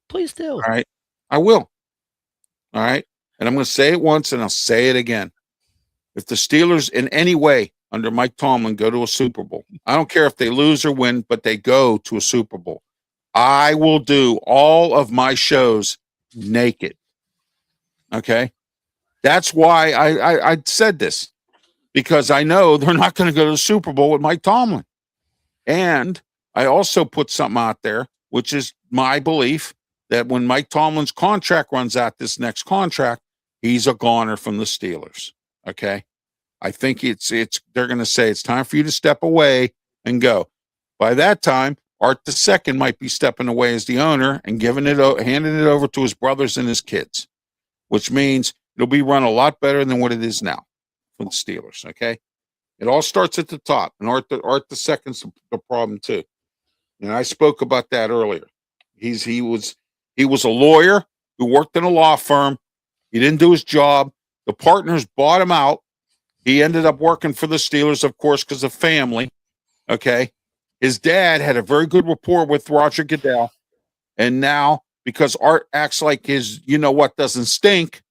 Speaker 3: Please do.
Speaker 2: All right, I will. All right, and I'm going to say it once, and I'll say it again. If the Steelers in any way under Mike Tomlin go to a Super Bowl, I don't care if they lose or win, but they go to a Super Bowl, I will do all of my shows naked. Okay, that's why I said this, because I know they're not going to go to the Super Bowl with Mike Tomlin. And I also put something out there, which is my belief that when Mike Tomlin's contract runs out, this next contract, he's a goner from the Steelers. Okay. I think they're going to say it's time for you to step away and go. By that time, Art II might be stepping away as the owner and handing it over to his brothers and his kids, which means it'll be run a lot better than what it is now for the Steelers. Okay. It all starts at the top, and Art II's the problem too. And I spoke about that earlier. He was a lawyer who worked in a law firm. He didn't do his job. The partners bought him out. He ended up working for the Steelers, of course, because of family. Okay. His dad had a very good rapport with Roger Goodell. And now, because Art acts like his doesn't stink,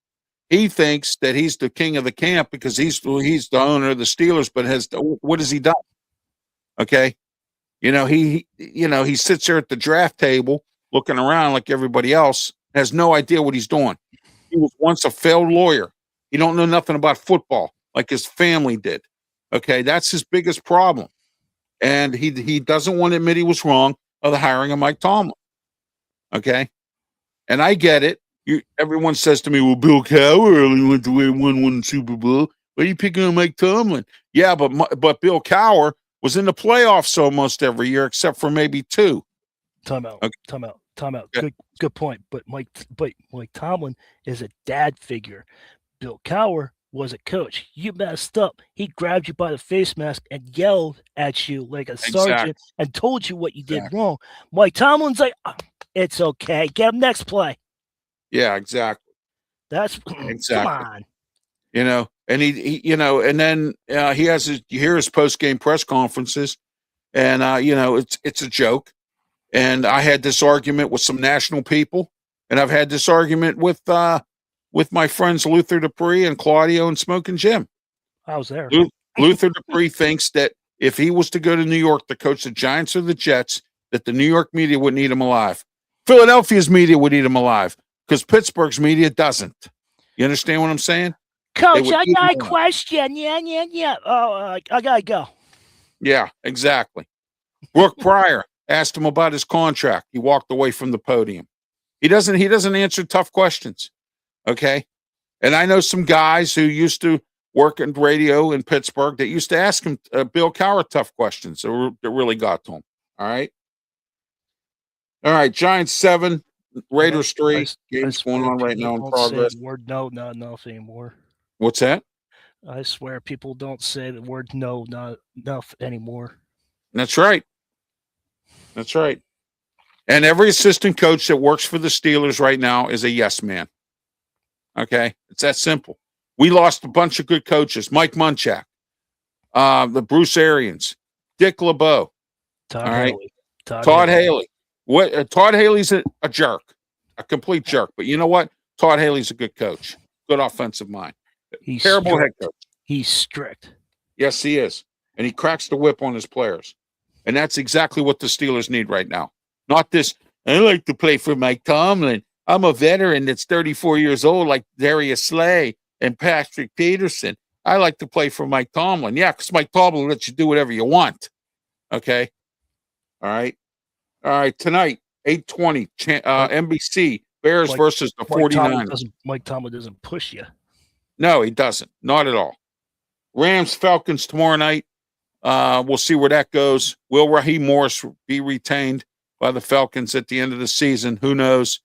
Speaker 2: he thinks that he's the king of the camp because he's the owner of the Steelers, but what has he done? Okay. He sits there at the draft table looking around like everybody else, has no idea what he's doing. He was once a failed lawyer. He don't know nothing about football like his family did. Okay. That's his biggest problem. And he doesn't want to admit he was wrong of the hiring of Mike Tomlin. Okay. And I get it. Everyone says to me, well, Bill Cowher only went to win one Super Bowl. Why are you picking on Mike Tomlin? Yeah, but Bill Cowher was in the playoffs almost every year except for maybe 2.
Speaker 3: Time out.
Speaker 2: Okay.
Speaker 3: Good point. But Mike Tomlin is a dad figure. Bill Cowher was a coach. You messed up. He grabbed you by the face mask and yelled at you like a sergeant and told you what you did wrong. Mike Tomlin's like, oh, it's okay. Get him next play.
Speaker 2: Yeah, exactly.
Speaker 3: That's
Speaker 2: exactly.
Speaker 3: Come on.
Speaker 2: And he and then he has you hear his post-game press conferences, and it's a joke. And I had this argument with some national people, and I've had this argument with my friends Luther Dupree and Claudio and Smoking Jim.
Speaker 3: I was there.
Speaker 2: Luther Dupree thinks that if he was to go to New York to coach the Giants or the Jets, that the New York media would need him alive. Philadelphia's media would need him alive because Pittsburgh's media doesn't. You understand what I'm saying?
Speaker 3: Coach, I got a question. Yeah. Oh, I gotta go.
Speaker 2: Yeah, exactly. Brooke Pryor asked him about his contract. He walked away from the podium. He doesn't answer tough questions. Okay. And I know some guys who used to work in radio in Pittsburgh that used to ask him Bill Cowher tough questions that really got to him. All right. Giants 7, Raiders 3. Games going on right now in progress.
Speaker 3: Word no, not enough anymore.
Speaker 2: What's that?
Speaker 3: I swear people don't say the word no, not enough anymore.
Speaker 2: That's right. That's right. And every assistant coach that works for the Steelers right now is a yes man. Okay? It's that simple. We lost a bunch of good coaches. Mike Munchak, the Bruce Arians, Dick LeBeau.
Speaker 3: Todd
Speaker 2: All right.
Speaker 3: Haley.
Speaker 2: Todd Haley. What Todd Haley's a jerk, a complete jerk. But you know what? Todd Haley's a good coach, good offensive mind.
Speaker 3: He's
Speaker 2: Terrible
Speaker 3: strict.
Speaker 2: head coach.
Speaker 3: He's strict.
Speaker 2: Yes, he is. And he cracks the whip on his players. And that's exactly what the Steelers need right now. Not this, I like to play for Mike Tomlin. I'm a veteran that's 34 years old, like Darius Slay and Patrick Peterson. I like to play for Mike Tomlin. Yeah, because Mike Tomlin lets you do whatever you want. Okay? All right? All right, tonight, 8:20, NBC, Bears versus the 49ers.
Speaker 3: Mike Tomlin doesn't push you.
Speaker 2: No, he doesn't. Not at all. Rams, Falcons tomorrow night. We'll see where that goes. Will Raheem Morris be retained by the Falcons at the end of the season? Who knows?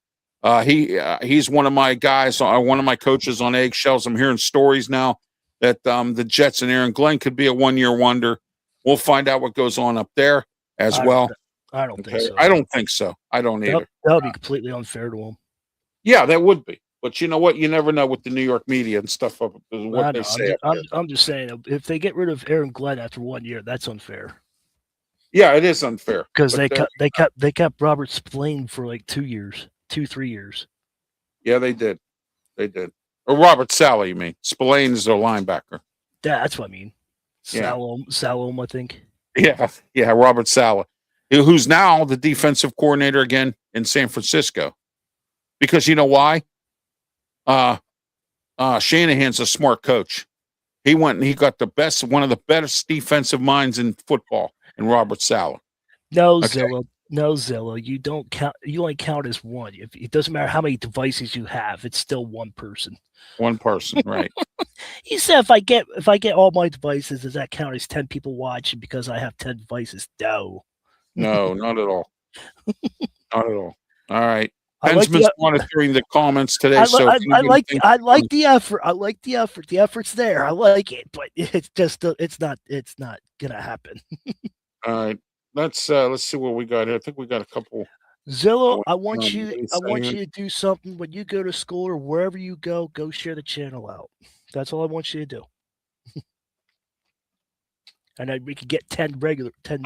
Speaker 2: He's one of my guys, one of my coaches on eggshells. I'm hearing stories now that the Jets and Aaron Glenn could be a one-year wonder. We'll find out what goes on up there as well.
Speaker 3: I don't think so.
Speaker 2: I don't think so. I don't either.
Speaker 3: That would be completely unfair to him.
Speaker 2: Yeah, that would be. But you know what? You never know with the New York media and stuff. What they say.
Speaker 3: I'm just saying, if they get rid of Aaron Glenn after 1 year, that's unfair.
Speaker 2: Yeah, it is unfair
Speaker 3: because they kept Robert Spillane for like 2 years, 3 years.
Speaker 2: Yeah, they did. Or Robert Saleh, you mean? Spillane is their linebacker.
Speaker 3: Yeah, that's what I mean. Salome, I think.
Speaker 2: Yeah, Robert Saleh, who's now the defensive coordinator again in San Francisco. Because you know why? Shanahan's a smart coach. He went and he got one of the best defensive minds in football, in Robert Saleh.
Speaker 3: No, Zillow. You don't count. You only count as one. It doesn't matter how many devices you have. It's still one person.
Speaker 2: One person, right?
Speaker 3: He said, if I get all my devices, does that count as 10 people watching because I have 10 devices? No,
Speaker 2: not at all. Not at all. All right. Hensman's monitoring the comments today. I
Speaker 3: like the effort. I like the effort. The effort's there. I like it, but it's not gonna happen.
Speaker 2: All right. Let's see what we got here. I think we got a couple.
Speaker 3: Zillow, I want you to do something when you go to school or wherever you go share the channel out. That's all I want you to do. And then we could get 10 regular 10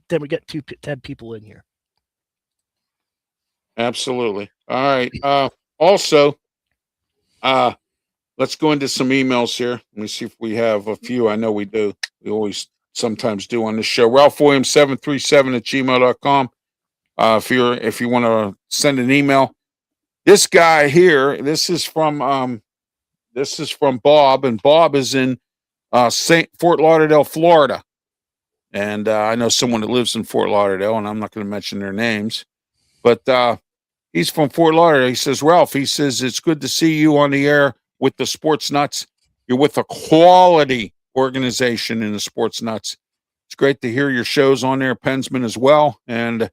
Speaker 3: then we get 10 people in here.
Speaker 2: Absolutely. All right. Also, let's go into some emails here. Let me see if we have a few. I know we do. We always sometimes do on the show. RalphWilliams737@gmail.com. If you want to send an email. This guy here, this is from Bob, and Bob is in Fort Lauderdale, Florida. And I know someone that lives in Fort Lauderdale, and I'm not going to mention their names. But he's from Fort Lauderdale. He says, Ralph, it's good to see you on the air with the Sports Nuts. You're with a quality organization in the Sports Nuts. It's great to hear your shows on there, Pensman, as well. And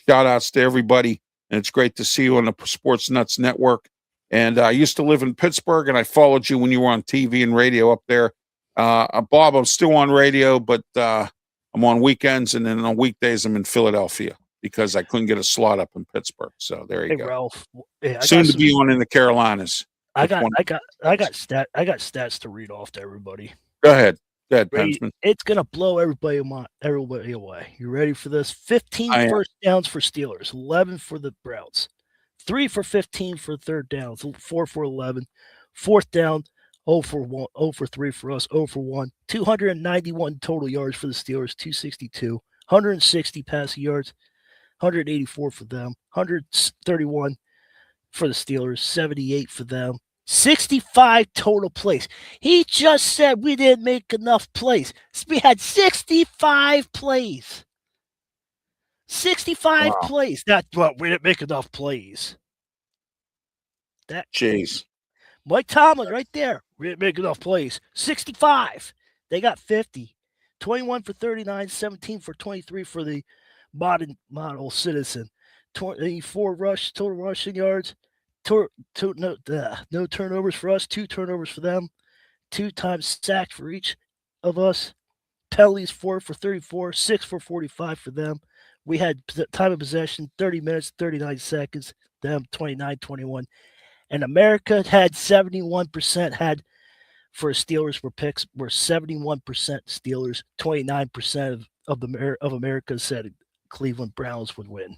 Speaker 2: shout outs to everybody. And it's great to see you on the Sports Nuts Network. And I used to live in Pittsburgh, and I followed you when you were on TV and radio up there. Bob, I'm still on radio, but I'm on weekends, and then on weekdays I'm in Philadelphia, because I couldn't get a slot up in Pittsburgh. So there you go.
Speaker 3: Ralph,
Speaker 2: soon to be on in the Carolinas.
Speaker 3: I got stats to read off to everybody.
Speaker 2: Go ahead, Pensman.
Speaker 3: It's gonna blow everybody away. You ready for this? 15 first downs for Steelers, 11 for the Browns, 3 for 15 for third downs, 4 for 11, fourth down, 0 for 1, 0 for 3 for us, 0 for 1, 291 total yards for the Steelers, 262, 160 passing yards. 184 for them, 131 for the Steelers, 78 for them, 65 total plays. He just said we didn't make enough plays. We had 65 plays. 65 plays. That's what we didn't make enough plays.
Speaker 2: Jeez.
Speaker 3: Mike Tomlin right there. We didn't make enough plays. 65. They got 50. 21 for 39, 17 for 23 for the model citizen. 24 total rushing yards. No turnovers for us. 2 turnovers for them. 2 times sacked for each of us. penalties, 4 for 34, 6 for 45 for them. We had time of possession, 30 minutes, 39 seconds, them 29-21. And America had 71% had for Steelers were picks were 71% Steelers, 29% of America said Cleveland Browns would win.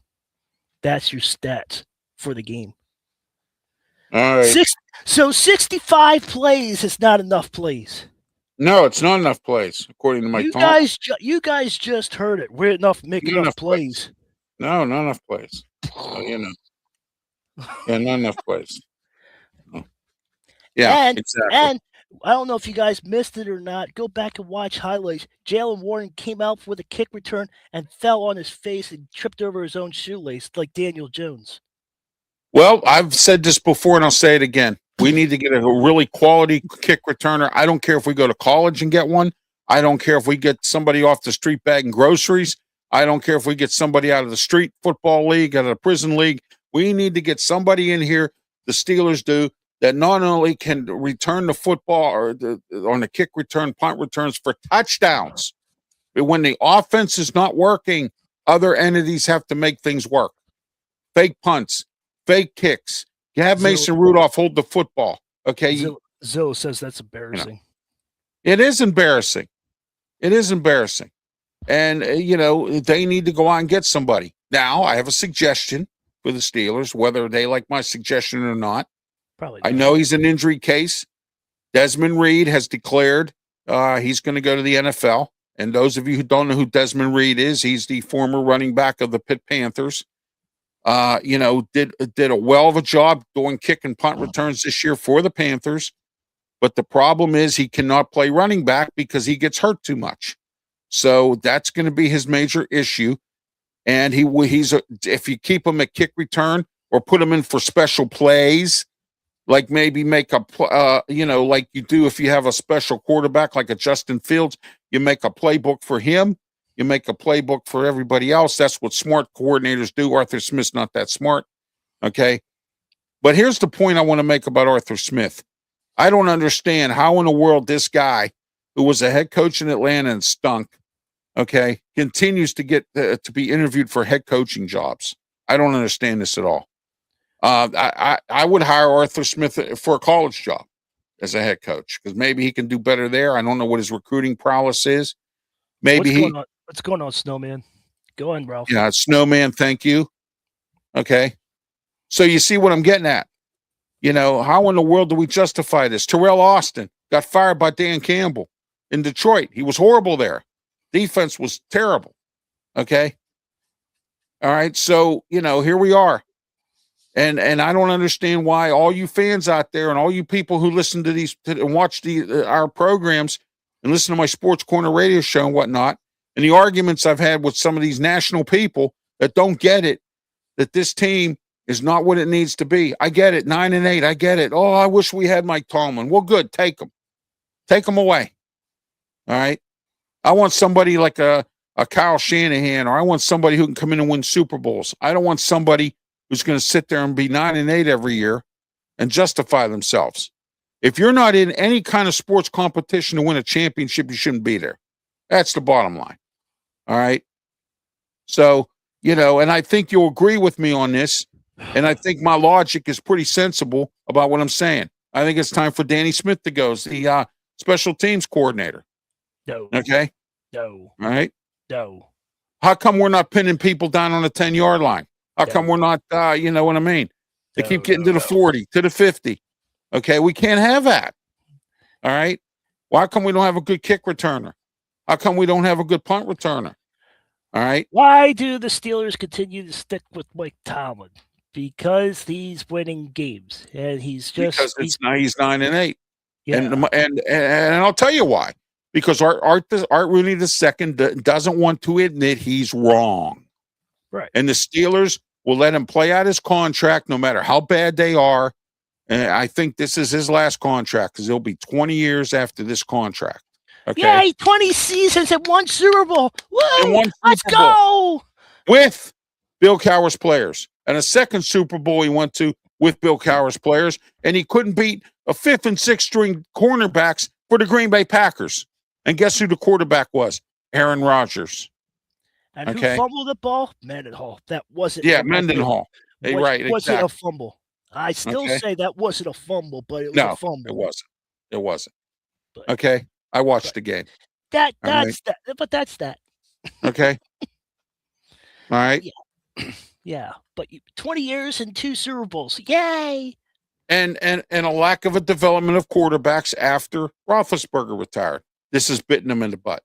Speaker 3: That's your stats for the game.
Speaker 2: All right.
Speaker 3: So 65 plays is not enough plays.
Speaker 2: No, it's not enough plays, according to my
Speaker 3: You guys just heard it. We're enough plays.
Speaker 2: No, not enough plays. You know. Yeah, not enough plays. Yeah, exactly.
Speaker 3: And I don't know if you guys missed it or not. Go back and watch highlights. Jalen Warren came out with a kick return and fell on his face and tripped over his own shoelace like Daniel Jones.
Speaker 2: Well, I've said this before and I'll say it again. We need to get a really quality kick returner. I don't care if we go to college and get one. I don't care if we get somebody off the street bagging groceries. I don't care if we get somebody out of the street football league, out of the prison league. We need to get somebody in here, the Steelers do, that not only can return the football or on the kick return, punt returns for touchdowns. But when the offense is not working, other entities have to make things work. Fake punts, fake kicks. You have Mason Rudolph hold the football. Okay.
Speaker 3: Zoe says that's embarrassing.
Speaker 2: It is embarrassing. It is embarrassing. And, they need to go out and get somebody. Now, I have a suggestion for the Steelers, whether they like my suggestion or not.
Speaker 3: Probably.
Speaker 2: I know he's an injury case. Desmond Reed has declared he's going to go to the NFL. And those of you who don't know who Desmond Reed is, he's the former running back of the Pitt Panthers. Did a well of a job doing kick and punt returns this year for the Panthers. But the problem is he cannot play running back because he gets hurt too much. So that's going to be his major issue. And if you keep him at kick return or put him in for special plays, like maybe make like you do if you have a special quarterback like a Justin Fields, you make a playbook for him. You make a playbook for everybody else. That's what smart coordinators do. Arthur Smith's not that smart. Okay. But here's the point I want to make about Arthur Smith. I don't understand how in the world this guy, who was a head coach in Atlanta and stunk, okay, continues to get to be interviewed for head coaching jobs. I don't understand this at all. I would hire Arthur Smith for a college job as a head coach because maybe he can do better there. I don't know what his recruiting prowess is. Maybe
Speaker 3: What's going on, Snowman? Go on, Ralph.
Speaker 2: Yeah, Snowman, thank you. Okay. So you see what I'm getting at. How in the world do we justify this? Terrell Austin got fired by Dan Campbell in Detroit. He was horrible there. Defense was terrible. Okay. All right. So, here we are. And I don't understand why all you fans out there and all you people who listen to these and watch our programs and listen to my Sports Corner radio show and whatnot, and the arguments I've had with some of these national people that don't get it, that this team is not what it needs to be. I get it. 9-8. I get it. Oh, I wish we had Mike Tomlin. Well, good. Take him. Take him away. All right. I want somebody like a Kyle Shanahan, or I want somebody who can come in and win Super Bowls. I don't want somebody who's going to sit there and be 9-8 every year and justify themselves. If you're not in any kind of sports competition to win a championship, you shouldn't be there. That's the bottom line. All right. So, and I think you'll agree with me on this. And I think my logic is pretty sensible about what I'm saying. I think it's time for Danny Smith to go as the special teams coordinator.
Speaker 3: No.
Speaker 2: Okay.
Speaker 3: No.
Speaker 2: All right.
Speaker 3: No.
Speaker 2: How come we're not pinning people down on the 10-yard line? How come we're not, you know what I mean? They keep getting to the 40, to the 50. Okay, we can't have that. All right? Why come we don't have a good kick returner? How come we don't have a good punt returner? All right?
Speaker 3: Why do the Steelers continue to stick with Mike Tomlin? Because he's winning games, and he's
Speaker 2: 9-8.
Speaker 3: Yeah.
Speaker 2: And I'll tell you why. Because Art Rooney II doesn't want to admit he's wrong.
Speaker 3: Right.
Speaker 2: And the Steelers will let him play out his contract no matter how bad they are. And I think this is his last contract because it'll be 20 years after this contract. Okay.
Speaker 3: Yay, 20 seasons and 1 Super Bowl. Woo! Let's go!
Speaker 2: With Bill Cowher's players. And a second Super Bowl he went to with Bill Cowher's players. And he couldn't beat a 5th and 6th string cornerbacks for the Green Bay Packers. And guess who the quarterback was? Aaron Rodgers.
Speaker 3: And who
Speaker 2: Okay.
Speaker 3: fumbled the ball? Mendenhall. That wasn't.
Speaker 2: Yeah,
Speaker 3: in my opinion,
Speaker 2: Mendenhall. Hey,
Speaker 3: was-
Speaker 2: right,
Speaker 3: Wasn't a
Speaker 2: exactly.
Speaker 3: fumble. I still
Speaker 2: Okay.
Speaker 3: say that wasn't a fumble, but it was
Speaker 2: No,
Speaker 3: a fumble.
Speaker 2: it wasn't. It wasn't.
Speaker 3: But
Speaker 2: Okay. I watched the game. All
Speaker 3: that's that. But that's that.
Speaker 2: Okay. All right.
Speaker 3: Yeah. But 20 years and 2 Super Bowls. Yay!
Speaker 2: And a lack of a development of quarterbacks after Roethlisberger retired. This has bitten them in the butt.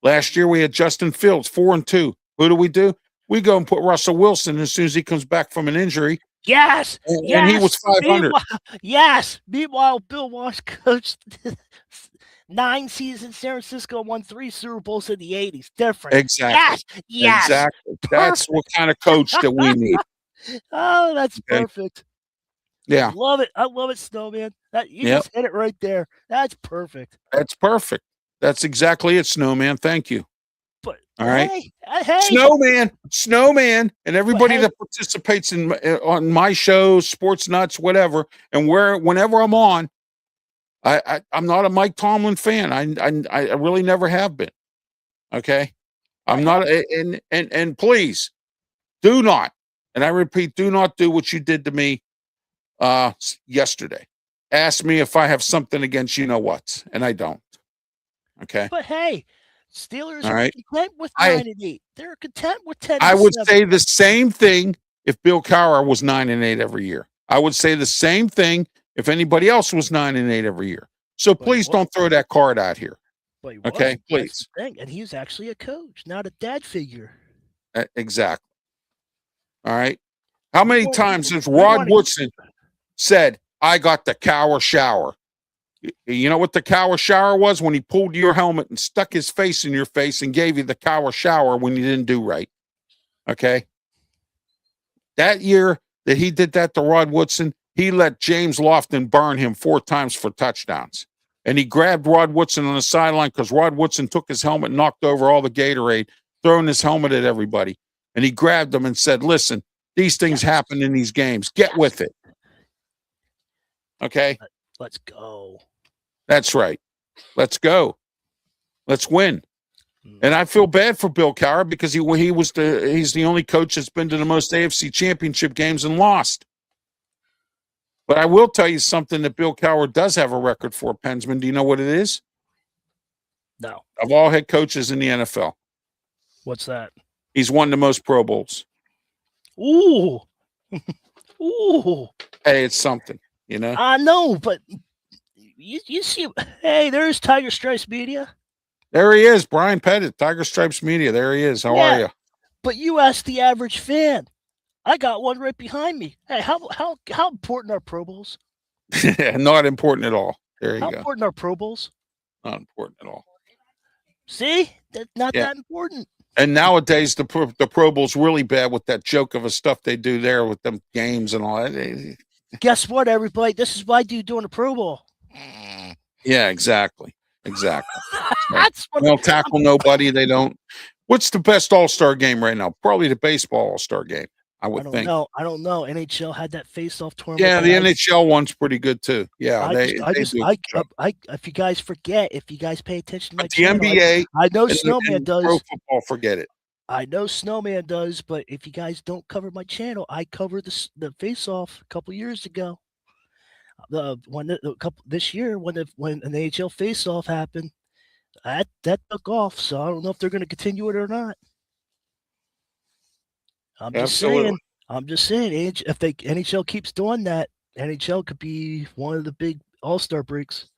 Speaker 2: Last year we had Justin Fields, 4-2. Who do? We go and put Russell Wilson as soon as he comes back from an injury.
Speaker 3: Yes.
Speaker 2: And
Speaker 3: yes.
Speaker 2: he was 500.
Speaker 3: Meanwhile, Bill Walsh coached 9 seasons in San Francisco, won 3 Super Bowls in the 80s. Different.
Speaker 2: Exactly.
Speaker 3: Yes.
Speaker 2: Exactly. That's what kind of coach that we need.
Speaker 3: Oh, that's
Speaker 2: Okay.
Speaker 3: perfect.
Speaker 2: Yeah.
Speaker 3: Love it. I love it, Snowman. You
Speaker 2: Yep.
Speaker 3: just hit it right there. That's perfect.
Speaker 2: That's perfect. That's exactly it, Snowman. Thank you.
Speaker 3: But
Speaker 2: All right.
Speaker 3: hey,
Speaker 2: Snowman, and everybody
Speaker 3: hey.
Speaker 2: that participates on my shows, Sports Nuts, whatever, and whenever I'm on, I'm not a Mike Tomlin fan. I really never have been. Okay, I'm not. And please, do not, and I repeat, do not do what you did to me yesterday. Ask me if I have something against you know what, and I don't. Okay.
Speaker 3: But hey, Steelers
Speaker 2: All
Speaker 3: are
Speaker 2: right.
Speaker 3: content with 9-8. They're content with 10.
Speaker 2: I would say the same thing if Bill Cowher was 9-8 every year. I would say the same thing if anybody else was 9-8 every year. So please don't throw that card out here.
Speaker 3: But he
Speaker 2: Okay,
Speaker 3: was,
Speaker 2: please.
Speaker 3: that's the thing. And he's actually a coach, not a dad figure.
Speaker 2: Exactly. All right. How many
Speaker 3: Well,
Speaker 2: times has
Speaker 3: we
Speaker 2: Rod
Speaker 3: wanna-
Speaker 2: Woodson said, I got the Cowher shower? You know what the Cowher shower was? When he pulled your helmet and stuck his face in your face and gave you the Cowher shower when you didn't do right. Okay. That year that he did that to Rod Woodson, he let James Lofton burn him 4 times for touchdowns. And he grabbed Rod Woodson on the sideline because Rod Woodson took his helmet, knocked over all the Gatorade, throwing his helmet at everybody. And he grabbed him and said, listen, these things happen in these games. Get with it. Okay.
Speaker 3: Let's go.
Speaker 2: That's right. Let's go. Let's win. And I feel bad for Bill Cowher because he's the only coach that's been to the most AFC championship games and lost. But I will tell you something that Bill Cowher does have a record for, Pensman. Do you know what it is?
Speaker 3: No.
Speaker 2: Of all head coaches in the NFL.
Speaker 3: What's that?
Speaker 2: He's won the most Pro Bowls.
Speaker 3: Ooh. Ooh.
Speaker 2: Hey, it's something, you know?
Speaker 3: I know, but you see, hey, there's Tiger Stripes Media.
Speaker 2: There he is, Brian Pettit, Tiger Stripes Media. There he is. How are you?
Speaker 3: But you ask the average fan. I got one right behind me. Hey, how important are Pro Bowls?
Speaker 2: Not important at all. There you
Speaker 3: How
Speaker 2: go.
Speaker 3: important are Pro Bowls?
Speaker 2: Not important at all.
Speaker 3: See, that's not that important.
Speaker 2: And nowadays, the Pro Bowl's really bad with that joke of a stuff they do there with them games and all that.
Speaker 3: Guess what, everybody? This is what I do during the Pro Bowl.
Speaker 2: Yeah, exactly. Exactly.
Speaker 3: That's what
Speaker 2: They don't tackle nobody. They don't. What's the best All-Star game right now? Probably the baseball All-Star game, I would think.
Speaker 3: I don't know. NHL had that face-off tournament.
Speaker 2: Yeah, the NHL one's pretty good too. Yeah,
Speaker 3: if you guys forget, if you guys pay attention to my
Speaker 2: the
Speaker 3: channel,
Speaker 2: NBA,
Speaker 3: I know
Speaker 2: and
Speaker 3: Snowman does.
Speaker 2: Pro football, forget it.
Speaker 3: I know Snowman does, but if you guys don't cover my channel, I covered the face-off a couple years ago. This year when an NHL face-off happened, that took off. So I don't know if they're going to continue it or not. I'm just saying. If NHL keeps doing that, NHL could be one of the big All-Star breaks.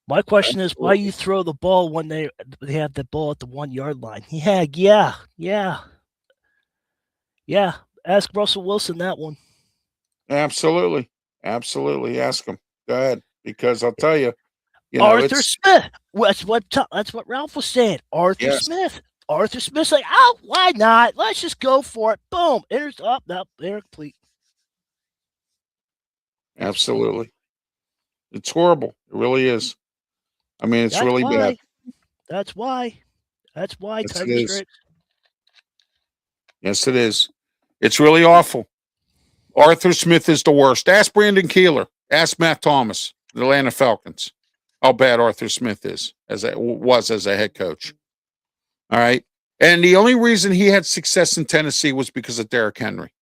Speaker 3: My question is, why you throw the ball when they have the ball at the 1-yard line? Yeah. Ask Russell Wilson that one.
Speaker 2: Absolutely. Ask him. Go ahead, because I'll tell you,
Speaker 3: Arthur Smith. That's what Ralph was saying. Arthur Smith's like, oh, why not? Let's just go for it. Boom. Enters up. Now they're complete.
Speaker 2: Absolutely. It's horrible. It really is. I mean, it's really bad.
Speaker 3: That's why.
Speaker 2: Yes,
Speaker 3: Tiger
Speaker 2: it is.
Speaker 3: Stripes.
Speaker 2: Yes, it is. It's really awful. Arthur Smith is the worst. Ask Brandon Keeler. Ask Matt Thomas, the Atlanta Falcons. how bad Arthur Smith is as a head coach. All right. And the only reason he had success in Tennessee was because of Derrick Henry.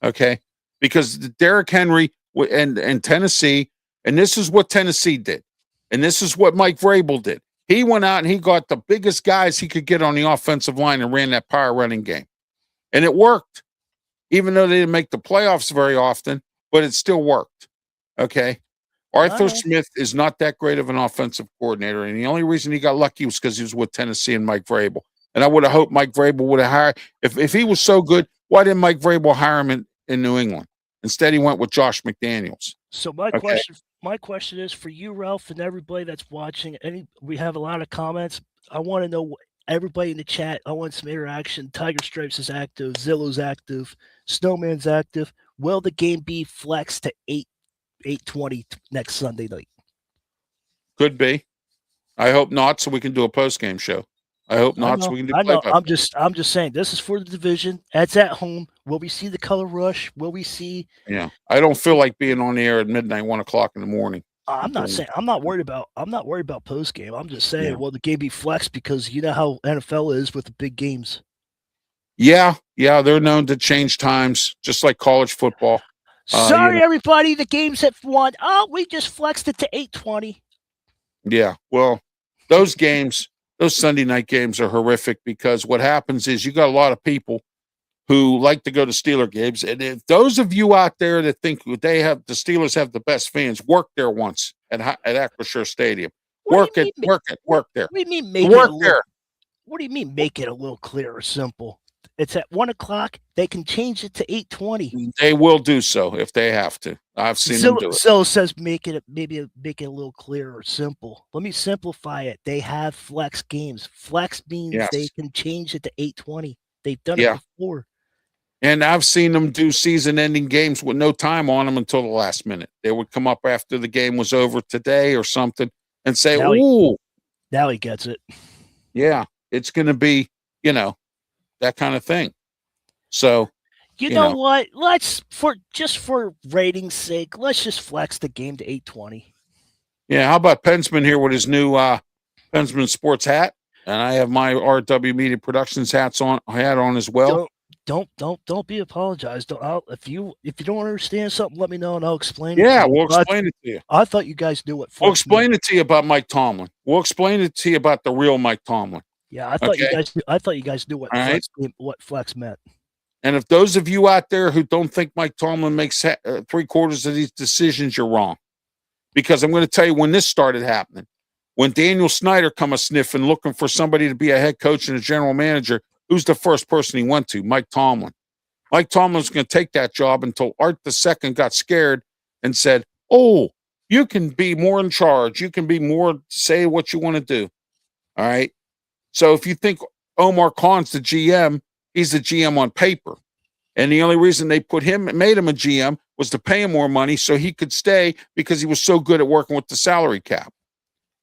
Speaker 2: Okay. Because Derrick Henry and Tennessee, and this is what Tennessee did. And this is what Mike Vrabel did. He went out and he got the biggest guys he could get on the offensive line and ran that power running game. And it worked, even though they didn't make the playoffs very often, but it still worked. Okay. Arthur Smith is not that great of an offensive coordinator. And the only reason he got lucky was because he was with Tennessee and Mike Vrabel. And I would have hoped Mike Vrabel would have hired, if he was so good, why didn't Mike Vrabel hire him in New England? Instead, he went with Josh McDaniels.
Speaker 3: So my question is for you, Ralph, and everybody that's watching. We have a lot of comments. I want to know everybody in the chat. I want some interaction. Tiger Stripes is active. Zillow's active. Snowman's active. Will the game be flexed to 8:20 next Sunday night?
Speaker 2: Could be. I hope not, so we can do a post-game show. I hope not, so we can do play-by-play.
Speaker 3: I'm just saying this is for the division. That's at home. Will we see the color rush? Will we see?
Speaker 2: Yeah, I don't feel like being on the air at midnight, 1 o'clock in the morning.
Speaker 3: I'm not worried about post game. I'm just saying, will the game be flexed because you know how NFL is with the big games.
Speaker 2: Yeah, they're known to change times, just like college football.
Speaker 3: Sorry, everybody, the game's at 1. Oh, we just flexed it to 8:20.
Speaker 2: Yeah, well, those games, those Sunday night games are horrific because what happens is you got a lot of people who like to go to Steeler games. And if those of you out there that think the Steelers have the best fans, work there once at Acrisure Stadium. Work there.
Speaker 3: What do you mean make
Speaker 2: work there?
Speaker 3: What do you mean make it a little clear or simple? It's at 1 o'clock. They can change it to 8:20.
Speaker 2: They will do so if they have to. I've seen them do it.
Speaker 3: So says make it a little clearer or simple. Let me simplify it. They have flex games. Flex means they can change it to 8:20. They've done it before.
Speaker 2: And I've seen them do season-ending games with no time on them until the last minute. They would come up after the game was over today or something and say, "Ooh,
Speaker 3: now he gets it."
Speaker 2: Yeah, it's going to be, that kind of thing. So,
Speaker 3: you know what? Let's for ratings' sake, let's just flex the game to 8:20.
Speaker 2: Yeah, how about Pensman here with his new Pensman Sports hat, and I have my RW Media Productions hat on as well.
Speaker 3: Don't be apologized. If you don't understand something, let me know and I'll explain it.
Speaker 2: Yeah, we'll explain it to you.
Speaker 3: I thought you guys knew what.
Speaker 2: We'll explain it to you about Mike Tomlin. We'll explain it to you about the real Mike Tomlin.
Speaker 3: Yeah, I thought you guys knew what flex meant.
Speaker 2: And if those of you out there who don't think Mike Tomlin makes 3/4 of these decisions, you're wrong. Because I'm going to tell you when this started happening. When Daniel Snyder come a sniffing looking for somebody to be a head coach and a general manager, who's the first person he went to? Mike Tomlin. Mike Tomlin's going to take that job until Art II got scared and said, "Oh, you can be more in charge. You can be more, say what you want to do." All right. So if you think Omar Khan's the GM, he's the GM on paper. And the only reason they made him a GM was to pay him more money so he could stay because he was so good at working with the salary cap.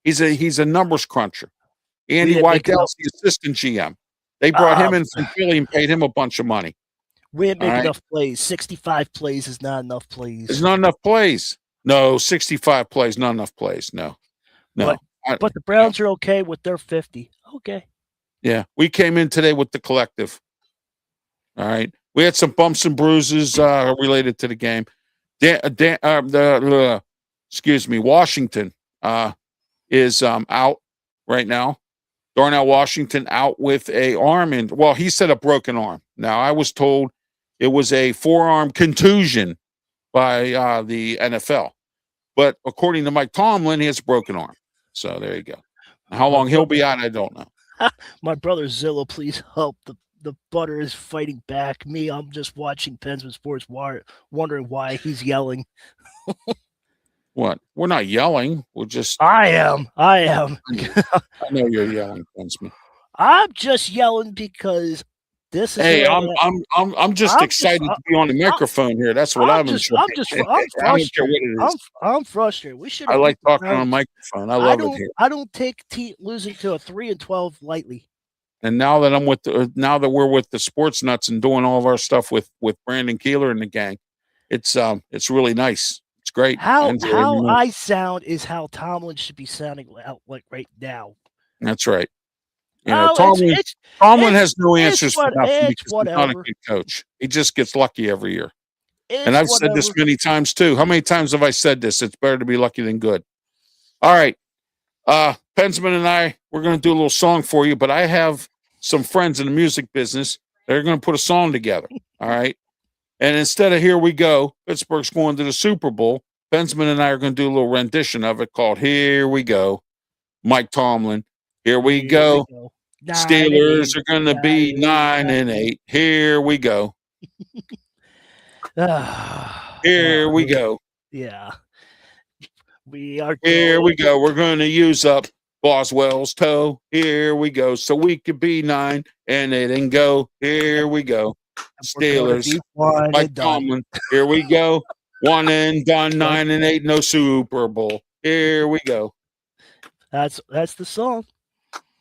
Speaker 2: He's a numbers cruncher. Andy Weidell's the assistant GM. They brought him in from Philly and paid him a bunch of money.
Speaker 3: We didn't make enough plays. 65 plays is not enough plays.
Speaker 2: There's not enough plays. No, 65 plays, not enough plays. No.
Speaker 3: But the Browns are okay with their 50. Okay. Yeah.
Speaker 2: We came in today with the collective. All right. We had some bumps and bruises related to the game. Washington is out right now. Darnell Washington out with a arm he said a broken arm. Now I was told it was a forearm contusion by the NFL. But according to Mike Tomlin, he has a broken arm. So there you go. How long he'll be out, I don't know.
Speaker 3: My brother Zillow, please help. The butter is fighting back. I'm just watching Pensman Sports, wondering why he's yelling.
Speaker 2: What? We're not yelling. We're just.
Speaker 3: I am.
Speaker 2: I know you're yelling, Pensman.
Speaker 3: I'm just yelling because this is.
Speaker 2: Hey, I'm just excited to be on the microphone here. That's what I'm enjoying.
Speaker 3: I'm frustrated. I'm frustrated. We should.
Speaker 2: I like talking on a microphone. I love it here.
Speaker 3: I don't take losing to a 3-12 lightly.
Speaker 2: And now that now that we're with the Sports Nuts and doing all of our stuff with Brandon Keeler and the gang, it's really nice. It's great. I
Speaker 3: How
Speaker 2: enjoy every minute.
Speaker 3: I sound is how Tomlin should be sounding out like right now.
Speaker 2: That's right. You know,
Speaker 3: Oh,
Speaker 2: Tomlin has no answers for
Speaker 3: what
Speaker 2: nothing
Speaker 3: it's
Speaker 2: because he's not a
Speaker 3: whatever.
Speaker 2: good coach. He just gets lucky every year. And
Speaker 3: It's
Speaker 2: I've said this
Speaker 3: whatever.
Speaker 2: many times too. How many times have I said this? It's better to be lucky than good. All right. Pensman and I, we're going to do a little song for you, but I have some friends in the music business that are going to put a song together. All right. And instead of Here We Go, Pittsburgh's going to the Super Bowl. Pensman and I are going to do a little rendition of it called Here We Go. Mike Tomlin. Here we go. Steelers are going to be 9-8. Here we go. Here we go.
Speaker 3: Yeah. We are.
Speaker 2: Here we go. We're going to use up Boswell's toe. Here we go. So we could be 9-8 and go. Here we go. Steelers. Mike Tomlin. Here we go. 1 and done. 9-8. No Super Bowl. Here we go.
Speaker 3: That's the song.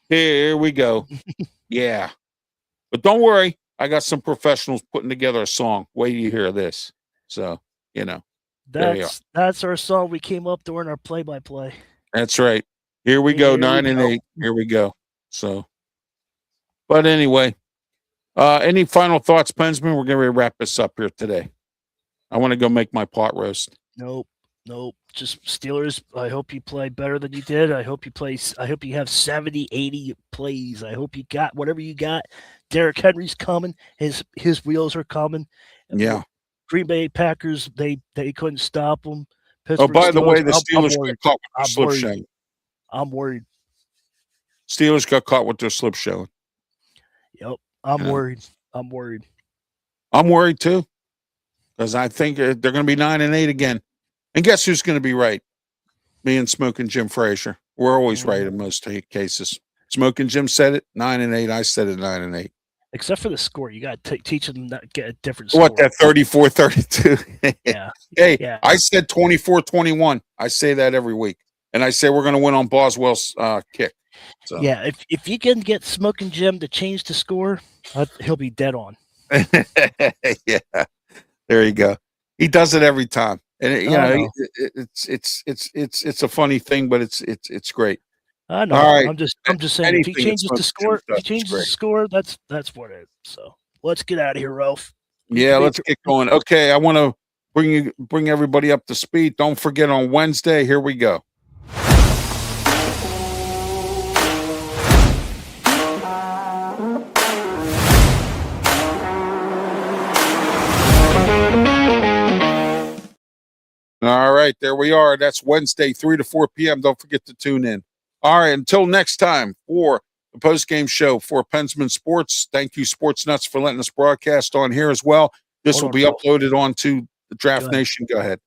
Speaker 2: Here we go. Yeah. But don't worry. I got some professionals putting together a song. Wait till you hear this. So, you know.
Speaker 3: That's our song we came up during our play-by-play.
Speaker 2: That's right. Here we go. 9-8. Here we go. So, but anyway, any final thoughts, Pensman? We're going to wrap this up here today. I want to go make my pot roast.
Speaker 3: Nope. Just Steelers. I hope you play better than you did. I hope you have 70, 80 plays. I hope you got whatever you got. Derrick Henry's coming. His wheels are coming.
Speaker 2: Yeah.
Speaker 3: Green Bay Packers, they couldn't stop them.
Speaker 2: Pittsburgh by the way, the Steelers got caught with their slip showing.
Speaker 3: I'm worried.
Speaker 2: Steelers got caught with their slip showing.
Speaker 3: Yep. I'm worried.
Speaker 2: I'm worried too. Because I think they're going to be 9-8 again. And guess who's going to be right? Me and Smoking Jim Frazier. We're always right in most cases. Smoking Jim said it, 9-8. I said it, 9-8.
Speaker 3: Except for the score. You got to teach them to get a different score.
Speaker 2: What, that 34-32?
Speaker 3: Yeah.
Speaker 2: Hey, I said 24-21. I say that every week. And I say we're going to win on Boswell's kick. So.
Speaker 3: Yeah, if you can get Smoking Jim to change the score, he'll be dead on.
Speaker 2: Yeah. There you go. He does it every time. And it's a funny thing, but it's great.
Speaker 3: I know.
Speaker 2: All right.
Speaker 3: I'm just saying if he changes the score, that's what it is. So let's get out of here, Ralph.
Speaker 2: Yeah, let's get going. Okay, I want to bring everybody up to speed. Don't forget on Wednesday, here we go. All right, there we are. That's Wednesday, 3 to 4 p.m. Don't forget to tune in. All right, until next time for the post-game show for Pensman Sports. Thank you, Sports Nuts, for letting us broadcast on here as well. This will be uploaded onto the Draft Nation. Go ahead.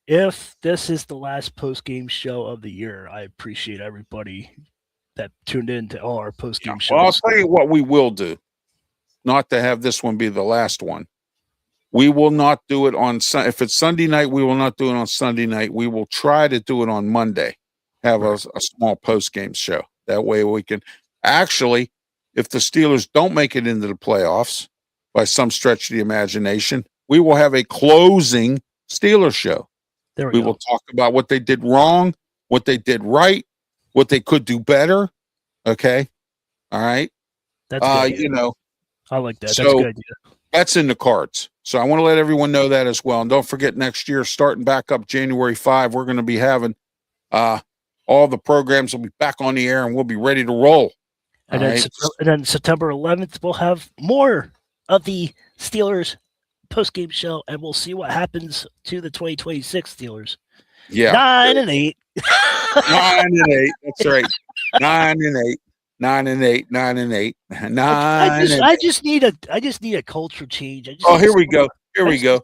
Speaker 3: If this is the last post-game show of the year, I appreciate everybody that tuned in to all our post-game shows.
Speaker 2: Well, I'll tell you what we will do, not to have this one be the last one. We will not do it on if it's Sunday night, we will not do it on Sunday night. We will try to do it on Monday, have a small post-game show. That way we can actually, if the Steelers don't make it into the playoffs by some stretch of the imagination, we will have a closing Steelers show. We will talk about what they did wrong, what they did right, what they could do better. Okay. All right.
Speaker 3: That's good.
Speaker 2: You know,
Speaker 3: I like that.
Speaker 2: So
Speaker 3: that's a good idea.
Speaker 2: That's in the cards. So I want to let everyone know that as well. And don't forget, next year, starting back up January 5, we're going to be having all the programs will be back on the air and we'll be ready to roll.
Speaker 3: And then September 11th, we'll have more of the Steelers post-game show, and we'll see what happens to the 2026 Steelers.
Speaker 2: Yeah.
Speaker 3: 9-8.
Speaker 2: 9-8. That's right. 9-8. 9-8. 9-8. 9.
Speaker 3: I just need a culture change.
Speaker 2: Here we go. Here we go.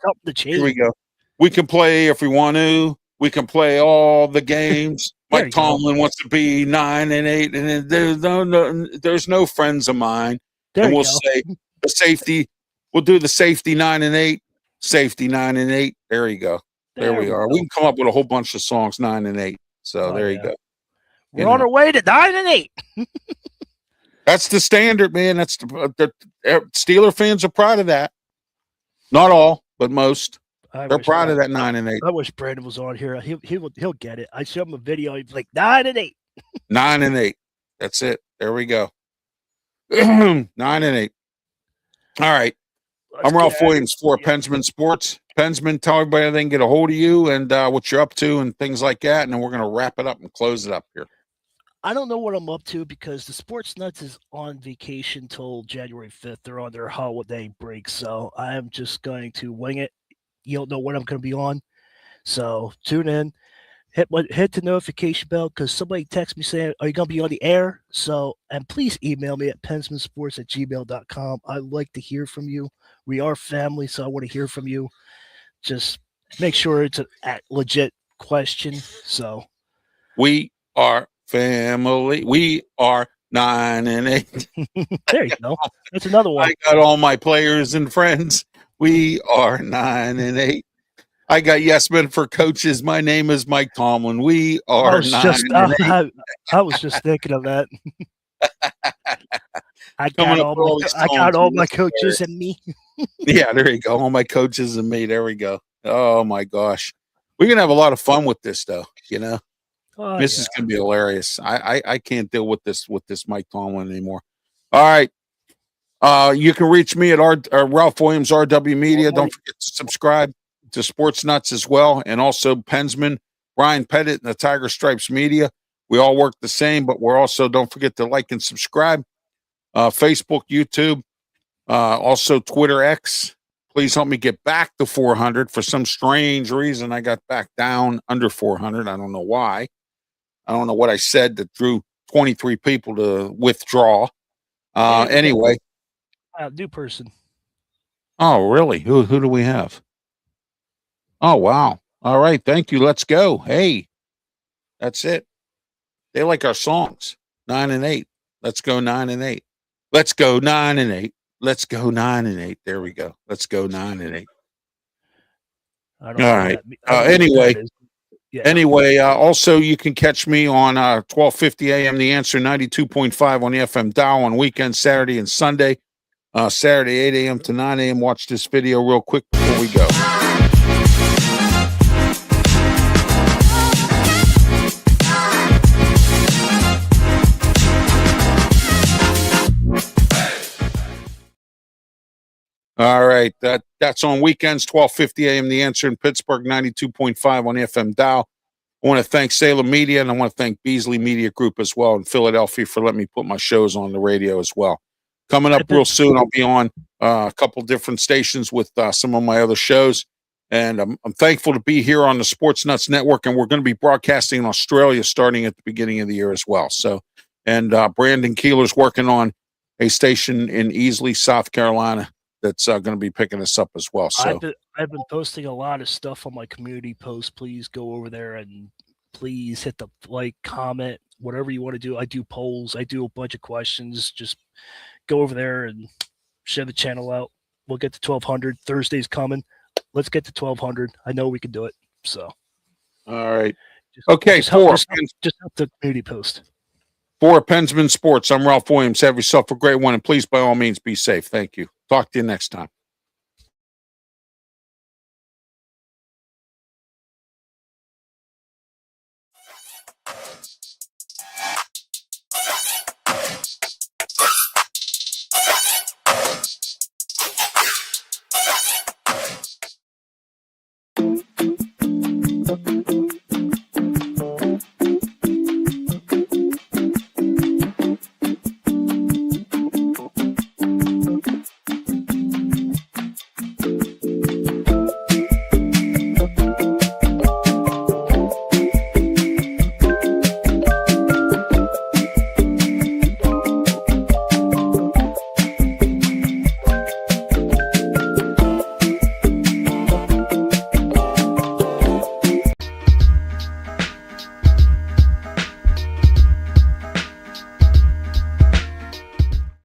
Speaker 2: We can play if we want to. We can play all the games. Mike Tomlin wants to be 9-8, and there's no friends of mine. And we'll say the safety. We'll do the safety 9-8, safety 9-8. There you go. There we are. We can come up with a whole bunch of songs 9-8. So there you go.
Speaker 3: We're on our way to 9-8.
Speaker 2: That's the standard, man. That's the Steeler fans are proud of that. Not all, but most. They're proud of that 9-8.
Speaker 3: I wish Brandon was on here. He'll get it. I showed him a video. He's like 9-8.
Speaker 2: 9-8. That's it. There we go. 9-8. All right. I'm Ralph Williams for Pensman Sports. Pensman, tell everybody how they can get a hold of you and what you're up to and things like that. And then we're going to wrap it up and close it up here.
Speaker 3: I don't know what I'm up to because the Sports Nuts is on vacation till January 5th. They're on their holiday break. So I'm just going to wing it. You don't know when I'm going to be on. So tune in. Hit the notification bell because somebody texted me saying, are you going to be on the air? So, and please email me at pensmansports@gmail.com. I'd like to hear from you. We are family, so I want to hear from you. Just make sure it's a legit question. So,
Speaker 2: we are family. We are 9-8.
Speaker 3: There you go. That's another one.
Speaker 2: I got all my players and friends. We are 9-8. I got yes men for coaches. My name is Mike Tomlin. We are
Speaker 3: I was just thinking of that. I got all my coaches and me.
Speaker 2: Yeah, there you go. All my coaches and me. There we go. Oh my gosh. We're gonna have a lot of fun with this though, you know. This is gonna be hilarious. I can't deal with this Mike Tomlin anymore. All right. You can reach me at Ralph Williams RW Media. Don't forget to subscribe to Sports Nuts as well, and also Pensman, Brian Pettit, and the Tiger Stripes Media. We all work the same, but we're also, don't forget to like and subscribe. Facebook, YouTube, also Twitter X. Please help me get back to 400. For some strange reason, I got back down under 400. I don't know why. I don't know what I said that drew 23 people to withdraw. Anyway.
Speaker 3: New person.
Speaker 2: Oh, really? Who do we have? Oh, wow. All right. Thank you. Let's go. Hey, that's it. They like our songs. 9-8. Let's go 9-8. Let's go 9-8. Let's go 9-8. There we go. Let's go 9-8. All right. Anyway, also you can catch me on 12:50 a.m. The Answer 92.5 on the FM dial on weekends, Saturday and Sunday. Saturday 8 a.m. to 9 a.m. Watch this video real quick before we go. All right, that's on weekends, 12:50 a.m. The Answer in Pittsburgh, 92.5 on the FM dial. I want to thank Salem Media, and I want to thank Beasley Media Group as well in Philadelphia for letting me put my shows on the radio as well. Coming up real soon, I'll be on a couple different stations with some of my other shows, and I'm thankful to be here on the Sports Nuts Network, and we're going to be broadcasting in Australia starting at the beginning of the year as well. So, and Brandon Keeler's working on a station in Easley, South Carolina, that's going to be picking us up as well. So
Speaker 3: I've been posting a lot of stuff on my community posts. Please go over there and please hit the like, comment, whatever you want to do. I do polls. I do a bunch of questions. Just go over there and share the channel out. We'll get to 1,200. Thursday's coming. Let's get to 1,200. I know we can do it. So,
Speaker 2: all right. Okay.
Speaker 3: Just help the community post.
Speaker 2: For Pensman Sports, I'm Ralph Williams. Have yourself a great one, and please, by all means, be safe. Thank you. Talk to you next time.